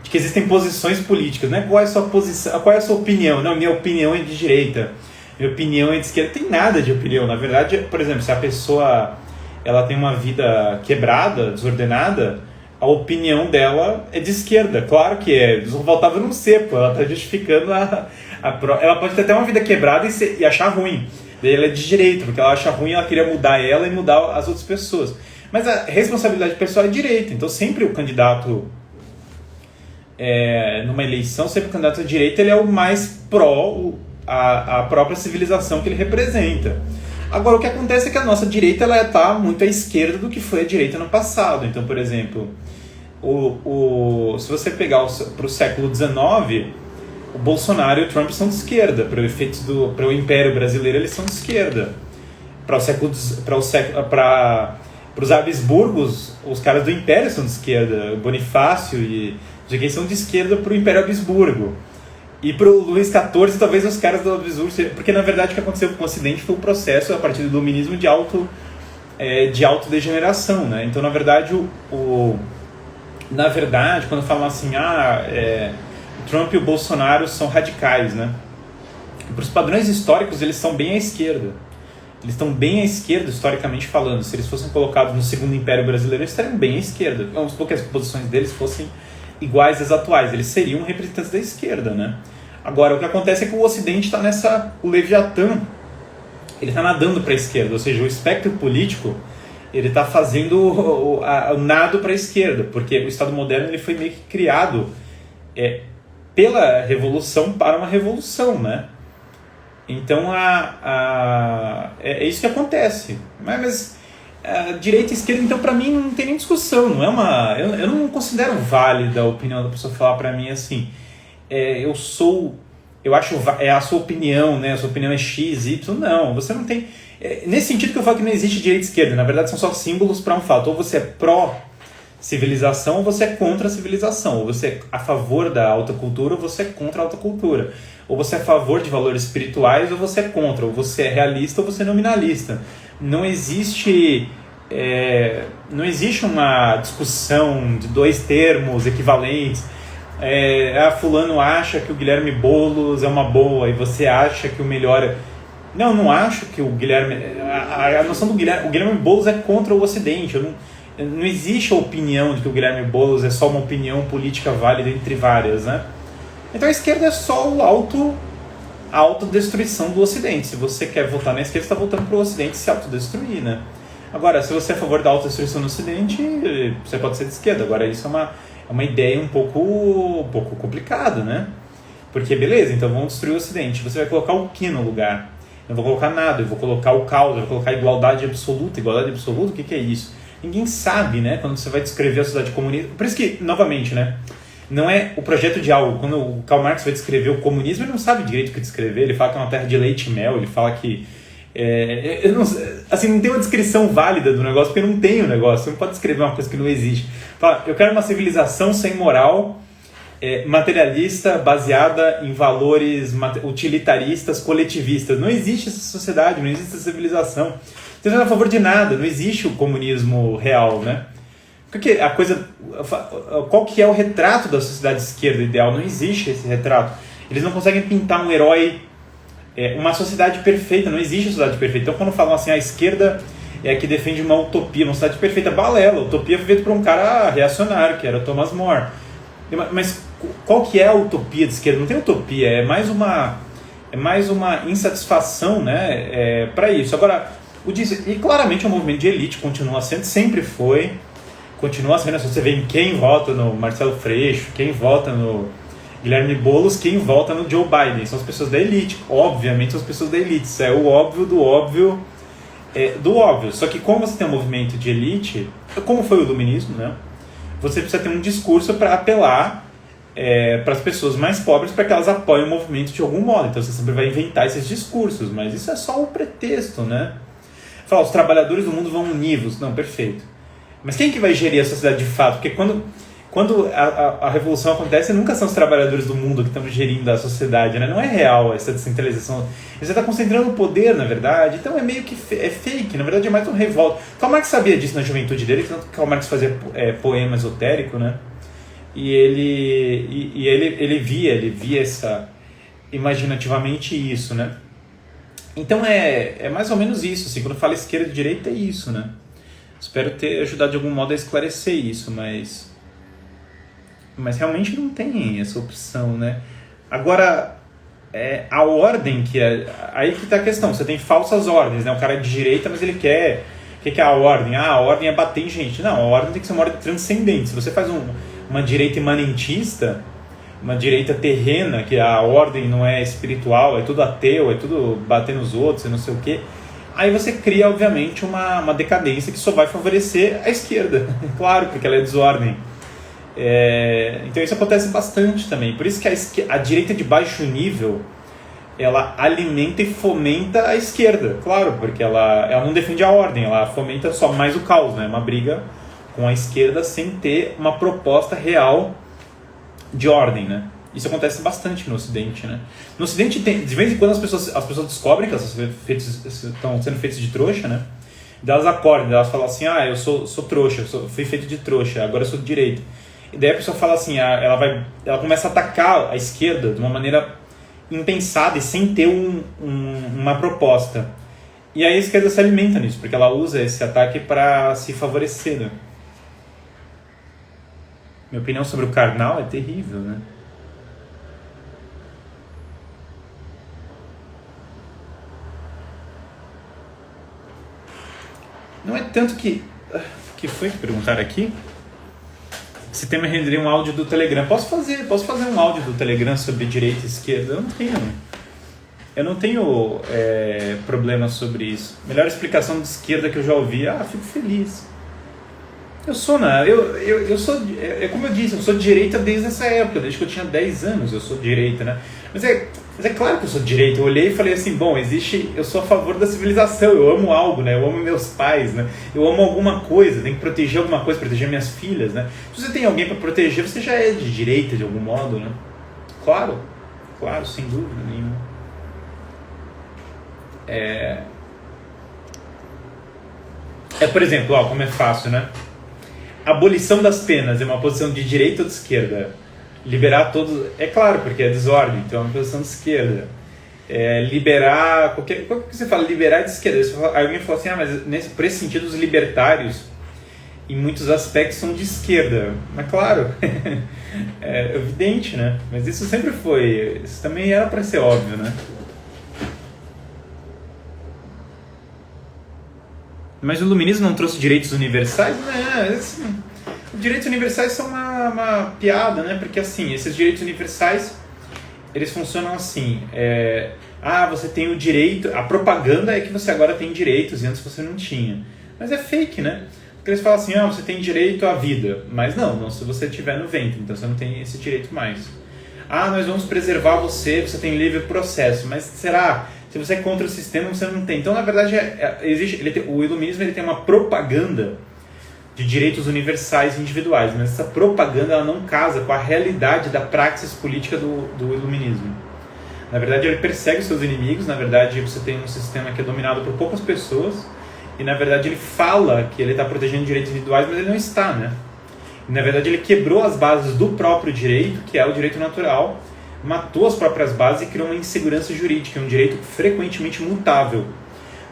de que existem posições políticas, né? Qual é a sua posição, qual é a sua opinião? Não, minha opinião é de direita, minha opinião é de esquerda. Não tem nada de opinião. Na verdade, por exemplo, se a pessoa ela tem uma vida quebrada, desordenada, a opinião dela é de esquerda. Claro que é, só faltava não ser, pô. Ela está justificando ela pode ter até uma vida quebrada e achar ruim. Daí ela é de direita, porque ela acha ruim, ela queria mudar ela e mudar as outras pessoas. Mas a responsabilidade pessoal é direita. Então sempre o candidato, numa eleição, sempre o candidato à direita, ele é o mais pró a própria civilização que ele representa. Agora, o que acontece é que a nossa direita está muito à esquerda do que foi a direita no passado. Então, por exemplo, se você pegar para o século XIX, o Bolsonaro e o Trump são de esquerda. Para o Império Brasileiro, eles são de esquerda. Para os Habsburgos, os caras do Império são de esquerda. Bonifácio e quem são de esquerda para o Império Habsburgo. E para o Luís XIV, talvez os caras do Habsburgo... Porque, na verdade, o que aconteceu com o Ocidente foi um processo, a partir do iluminismo, de autodegeneração, né? Então, na verdade, quando falam assim, o Trump e o Bolsonaro são radicais, né? Para os padrões históricos, eles são bem à esquerda. Eles estão bem à esquerda, historicamente falando. Se eles fossem colocados no Segundo Império Brasileiro, eles estariam bem à esquerda. Vamos supor que as posições deles fossem iguais às atuais. Eles seriam representantes da esquerda, né? Agora, o que acontece é que o Ocidente está o Leviatã, ele está nadando para a esquerda, ou seja, o espectro político, ele está fazendo o nado para a esquerda, porque o Estado moderno ele foi meio que criado pela revolução para uma revolução, né? Então, é isso que acontece. Mas direita e esquerda, então, para mim, não tem nem discussão. Não é eu não considero válida a opinião da pessoa falar para mim assim... eu acho a sua opinião, né? A sua opinião é X, Y. Não, você não tem... nesse sentido que eu falo que não existe direita e esquerda. Na verdade, são só símbolos para um fato. Ou você é pró-civilização ou você é contra a civilização. Ou você é a favor da alta cultura ou você é contra a alta cultura. Ou você é a favor de valores espirituais ou você é contra. Ou você é realista ou você é nominalista. Não existe uma discussão de dois termos equivalentes. Fulano acha que o Guilherme Boulos é uma boa e você acha que o melhor... Não acho que o Guilherme... A noção do Guilherme... O Guilherme Boulos é contra o Ocidente. Não existe a opinião de que o Guilherme Boulos é só uma opinião política válida entre várias, né? Então a esquerda é só a autodestruição do Ocidente. Se você quer votar na esquerda, você está votando para o Ocidente se autodestruir, né? Agora, se você é a favor da autodestruição do Ocidente, você pode ser de esquerda. Agora, isso é uma ideia um pouco complicada, né? Porque, beleza, então vamos destruir o Ocidente. Você vai colocar o que no lugar? Eu não vou colocar nada, eu vou colocar o caos, eu vou colocar igualdade absoluta. Igualdade absoluta, o que é isso? Ninguém sabe, né? Quando você vai descrever a sociedade comunista... Por isso que, novamente, né? Não é o projeto de algo. Quando o Karl Marx vai descrever o comunismo, ele não sabe direito o que descrever. Ele fala que é uma terra de leite e mel, ele fala que... não tem uma descrição válida do negócio, porque não tem o negócio. Você não pode descrever uma coisa que não existe. Fala, eu quero uma civilização sem moral, materialista, baseada em valores utilitaristas, coletivistas. Não existe essa sociedade, não existe essa civilização. Você não é a favor de nada, não existe o comunismo real, né? Porque a coisa... Qual que é o retrato da sociedade esquerda ideal? Não existe esse retrato. Eles não conseguem pintar um herói, uma sociedade perfeita. Não existe sociedade perfeita. Então, quando falam assim, a esquerda é a que defende uma utopia, uma sociedade perfeita, balela. A utopia foi feita por um cara reacionário, que era Thomas More. Mas qual que é a utopia de esquerda? Não tem utopia, é mais uma insatisfação, né, para isso. Agora, e claramente é um movimento de elite, continua sendo, sempre foi, continua sendo. Se você vê em quem vota no Marcelo Freixo, quem vota no Guilherme Boulos, quem vota no Joe Biden, são as pessoas da elite, obviamente são as pessoas da elite, isso é o óbvio do óbvio do óbvio. Só que como você tem um movimento de elite, como foi o iluminismo, né, você precisa ter um discurso para apelar para as pessoas mais pobres, para que elas apoiem o movimento de algum modo. Então você sempre vai inventar esses discursos, mas isso é só o pretexto, né? Falar, os trabalhadores do mundo vão unir-vos. Não, perfeito. Mas quem que vai gerir a sociedade de fato? Porque quando a revolução acontece, nunca são os trabalhadores do mundo que estão gerindo a sociedade, né? Não é real essa descentralização. Você está concentrando o poder, na verdade. Então é meio que fake. Na verdade é mais um revolta. Karl Marx sabia disso na juventude dele, tanto que Karl Marx fazia poema esotérico, né? E ele via essa, imaginativamente isso, né? Então é mais ou menos isso, assim, quando fala esquerda e direita é isso, né? Espero ter ajudado de algum modo a esclarecer isso, mas realmente não tem essa opção, né? Agora, a ordem que aí que tá a questão, você tem falsas ordens, né? O cara é de direita, mas ele quer... O que é a ordem? A ordem é bater em gente. Não, a ordem tem que ser uma ordem transcendente. Se você faz uma direita imanentista, uma direita terrena, que a ordem não é espiritual, é tudo ateu, é tudo bater nos outros e não sei o quê, aí você cria, obviamente, uma decadência que só vai favorecer a esquerda, claro, porque ela é desordem. Então isso acontece bastante também, por isso que a direita de baixo nível, ela alimenta e fomenta a esquerda, claro, porque ela não defende a ordem, ela fomenta só mais o caos, né? Uma briga com a esquerda sem ter uma proposta real de ordem, né? Isso acontece bastante no Ocidente, né? No Ocidente, de vez em quando as pessoas descobrem que elas estão sendo feitas de trouxa, né? E elas acordam, elas falam assim, eu sou trouxa, fui feito de trouxa, agora eu sou de direita. E daí a pessoa fala assim, ela começa a atacar a esquerda de uma maneira impensada e sem ter uma proposta. E aí a esquerda se alimenta nisso, porque ela usa esse ataque para se favorecer, né? Minha opinião sobre o Karnal é terrível, né? Não é tanto que foi que perguntaram aqui? Se tem, me renderia um áudio do Telegram. Posso fazer um áudio do Telegram sobre direita e esquerda? Eu não tenho problema sobre isso. Melhor explicação de esquerda que eu já ouvi. Fico feliz. Eu sou, né? Eu sou, como eu disse, eu sou de direita desde essa época, desde que eu tinha 10 anos eu sou de direita, né? Mas é claro que eu sou de direita. Eu olhei e falei assim, eu sou a favor da civilização, eu amo algo, né? Eu amo meus pais, né? Eu amo alguma coisa, tenho que proteger alguma coisa, proteger minhas filhas, né? Se você tem alguém para proteger, você já é de direita de algum modo, né? Claro, sem dúvida nenhuma. Por exemplo, como é fácil, né? Abolição das penas é uma posição de direita ou de esquerda? Liberar todos... É claro, porque é desordem, então é uma posição de esquerda. Liberar... Qual que você fala? Liberar de esquerda. Alguém fala assim, mas por esse sentido os libertários, em muitos aspectos, são de esquerda. Mas claro, é evidente, né? Mas isso sempre foi... Isso também era para ser óbvio, né? Mas o iluminismo não trouxe direitos universais? Não, os direitos universais são uma piada, né? Porque assim, esses direitos universais, eles funcionam assim. Você tem o direito... A propaganda é que você agora tem direitos e antes você não tinha. Mas é fake, né? Porque eles falam assim, você tem direito à vida. Mas não se você estiver no ventre, então você não tem esse direito mais. Nós vamos preservar você tem livre processo. Mas será... Se você é contra o sistema, você não tem. Então, na verdade, o iluminismo ele tem uma propaganda de direitos universais e individuais, mas essa propaganda ela não casa com a realidade da praxis política do iluminismo. Na verdade, ele persegue os seus inimigos. Na verdade, você tem um sistema que é dominado por poucas pessoas e na verdade ele fala que ele está protegendo direitos individuais, mas ele não está, né? E, na verdade ele quebrou as bases do próprio direito, que é o direito natural, matou as próprias bases e criou uma insegurança jurídica, um direito frequentemente mutável.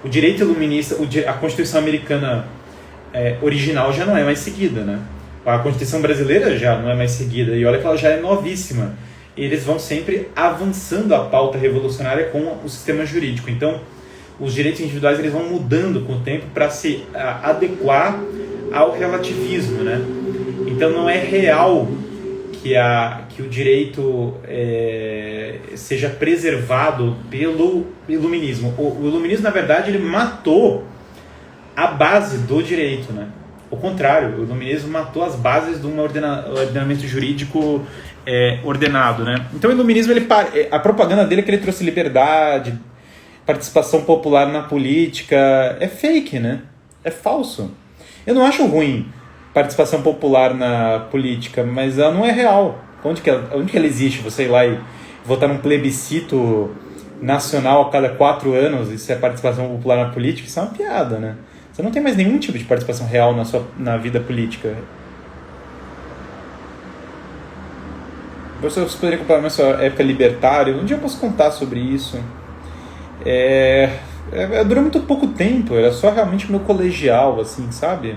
O direito iluminista, a Constituição americana original já não é mais seguida, né? A Constituição brasileira já não é mais seguida, e olha que ela já é novíssima. Eles vão sempre avançando a pauta revolucionária com o sistema jurídico. Então, os direitos individuais eles vão mudando com o tempo para se adequar ao relativismo, né? Então, não é real que o direito seja preservado pelo iluminismo. O iluminismo, na verdade, ele matou a base do direito, né? Ao contrário, o iluminismo matou as bases de um ordenamento jurídico ordenado, né? Então o iluminismo, a propaganda dele é que ele trouxe liberdade, participação popular na política, é fake, né? É falso. Eu não acho ruim participação popular na política, mas ela não é real. Onde que ela existe? Você ir lá e votar num plebiscito nacional a cada 4 anos, isso é participação popular na política? Isso é uma piada, né? Você não tem mais nenhum tipo de participação real na vida política. Você poderia comparar na sua época libertária? Um dia eu posso contar sobre isso. Durou muito pouco tempo, era só realmente meu colegial, assim, sabe?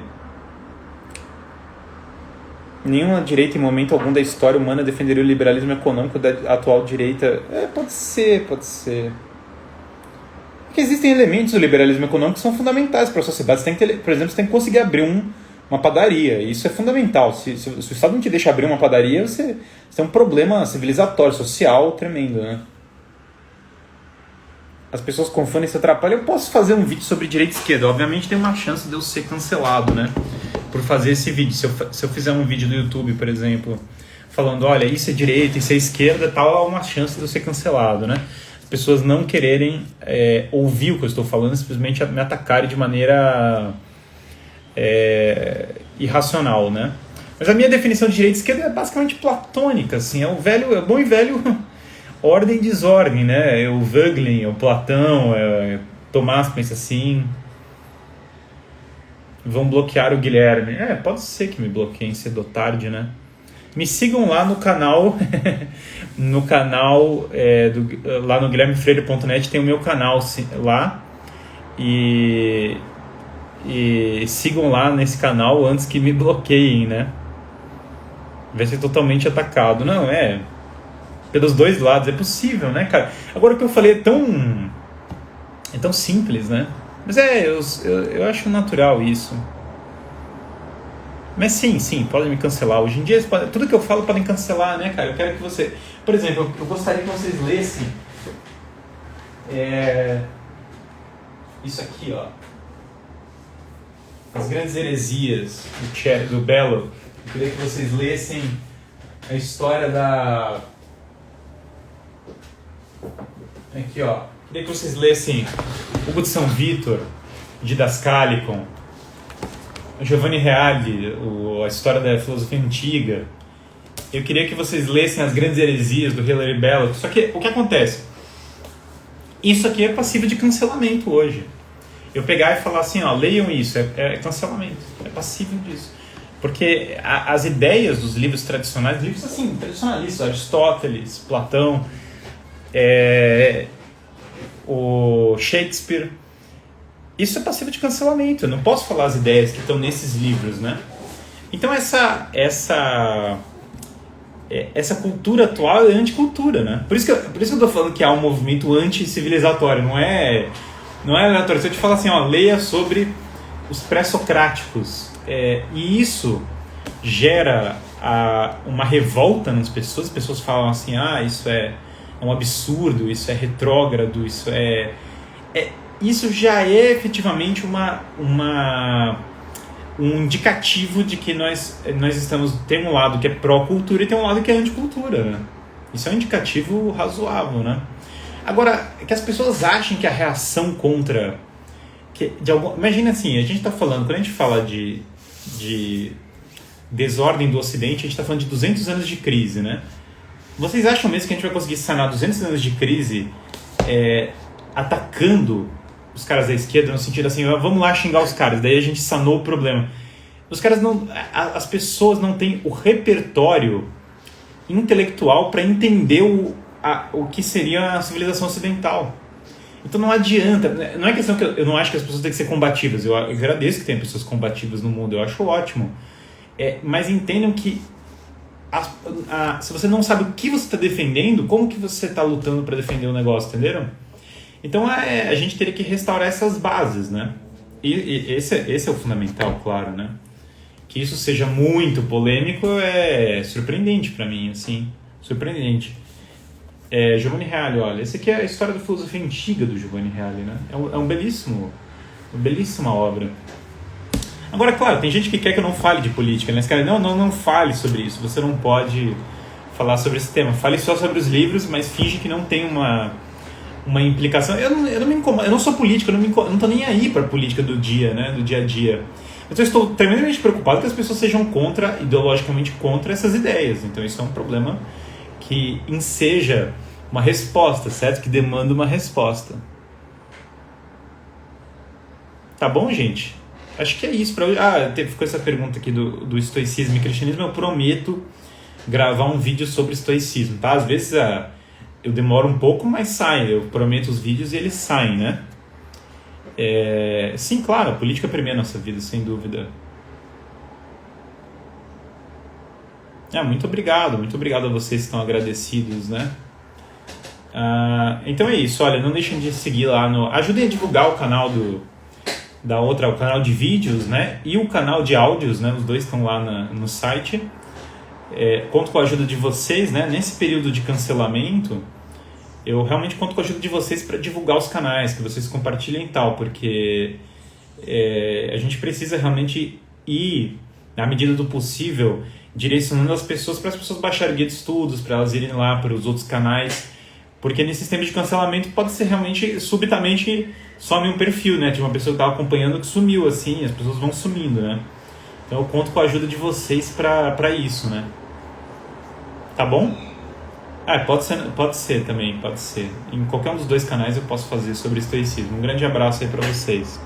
Nenhuma direita em momento algum da história humana defenderia o liberalismo econômico da atual direita. Pode ser. Porque existem elementos do liberalismo econômico que são fundamentais para a sociedade. Por exemplo, você tem que conseguir abrir uma padaria. Isso é fundamental. Se o Estado não te deixa abrir uma padaria, você tem um problema civilizatório, social tremendo, né? As pessoas confundem e se atrapalham. Eu posso fazer um vídeo sobre direita e esquerda. Obviamente tem uma chance de eu ser cancelado, né? Por fazer esse vídeo. Se eu fizer um vídeo no YouTube, por exemplo, falando, olha, isso é direita, isso é esquerda, tal, há uma chance de eu ser cancelado, né? As pessoas não quererem ouvir o que eu estou falando, simplesmente me atacarem de maneira irracional, né? Mas a minha definição de direita e esquerda é basicamente platônica, assim, é bom e velho ordem e desordem, né? É o Voegelin, é o Platão, Tomás pensa assim. Vão bloquear o Guilherme. Pode ser que me bloqueiem cedo ou tarde, né? Me sigam lá no canal, lá no guilhermefreire.net tem o meu canal lá, e sigam lá nesse canal antes que me bloqueiem, né? Vai ser totalmente atacado. Não, pelos dois lados, é possível, né, cara? Agora o que eu falei é tão simples, né? Mas eu acho natural isso. Mas sim, podem me cancelar. Hoje em dia, tudo que eu falo podem cancelar, né, cara? Eu quero que você... Por exemplo, eu gostaria que vocês lessem isso aqui, ó. As Grandes Heresias, do Bellow. Eu queria que vocês lessem a história da... Aqui, ó. Eu queria que vocês lessem Hugo de São Vítor, Didascalicon, Giovanni Reale, a história da filosofia antiga. Eu queria que vocês lessem As Grandes Heresias, do Hilary Bellow. Só que o que acontece? Isso aqui é passível de cancelamento hoje. Eu pegar e falar assim, ó, leiam isso, é cancelamento, é passível disso. Porque as ideias dos livros tradicionais, livros assim, tradicionalistas, Aristóteles, Platão, o Shakespeare, isso é passível de cancelamento. Eu não posso falar as ideias que estão nesses livros, né? Então essa cultura atual é anticultura, né? Por isso que eu estou falando que há um movimento anti-civilizatório, não é aleatório. Se eu te falar assim, ó, leia sobre os pré-socráticos, e isso gera uma revolta nas pessoas. As pessoas falam assim, isso é um absurdo, isso é retrógrado, isso já é efetivamente um indicativo de que nós tem um lado que é pró-cultura e tem um lado que é anticultura, né? Isso é um indicativo razoável, né? Agora, que as pessoas achem que a reação contra... imagina assim, a gente está falando, quando a gente fala de desordem do Ocidente, a gente está falando de 200 anos de crise, né? Vocês acham mesmo que a gente vai conseguir sanar 200 anos de crise atacando os caras da esquerda no sentido assim, vamos lá xingar os caras, daí a gente sanou o problema. Os caras não, as pessoas não têm o repertório intelectual para entender o que seria a civilização ocidental. Então não adianta, não é questão que eu não acho que as pessoas têm que ser combativas, eu agradeço que tenha pessoas combativas no mundo, eu acho ótimo, mas entendam que se você não sabe o que você está defendendo, como que você está lutando para defender o negócio, entenderam? Então a gente teria que restaurar essas bases, né? E esse é o fundamental, claro, né? Que isso seja muito polêmico é surpreendente para mim, assim, surpreendente. Giovanni Reale, olha, essa aqui é a história da filosofia antiga do Giovanni Reale, né? É uma belíssima obra. Agora, claro, tem gente que quer que eu não fale de política, né? Esse cara, não fale sobre isso, você não pode falar sobre esse tema. Fale só sobre os livros, mas finge que não tem uma implicação. Eu não me incomodo, eu não sou político, eu não tô nem aí para a política do dia, né? Do dia a dia. Então eu estou tremendamente preocupado que as pessoas sejam ideologicamente contra essas ideias. Então isso é um problema que enseja uma resposta, certo? Que demanda uma resposta. Tá bom, gente? Acho que é isso. Ficou essa pergunta aqui do estoicismo e cristianismo. Eu prometo gravar um vídeo sobre estoicismo, tá? Às vezes eu demoro um pouco, mas sai. Eu prometo os vídeos e eles saem, né? Sim, claro, a política permeia a nossa vida, sem dúvida. Muito obrigado a vocês que estão agradecidos, né? Então é isso, olha, não deixem de seguir lá ajudem a divulgar o canal o canal de vídeos, né? E o canal de áudios, né? Os dois estão lá no site. Conto com a ajuda de vocês, né? Nesse período de cancelamento, eu realmente conto com a ajuda de vocês para divulgar os canais, que vocês compartilhem e tal, porque a gente precisa realmente ir, na medida do possível, direcionando as pessoas para as pessoas baixarem guia de estudos, para elas irem lá para os outros canais, porque nesse tempo de cancelamento pode ser realmente, subitamente, some um perfil, né? De uma pessoa que estava acompanhando que sumiu, assim, as pessoas vão sumindo, né? Então eu conto com a ajuda de vocês para isso, né? Tá bom? Pode ser também, pode ser. Em qualquer um dos dois canais eu posso fazer sobre estoicismo. Um grande abraço aí para vocês.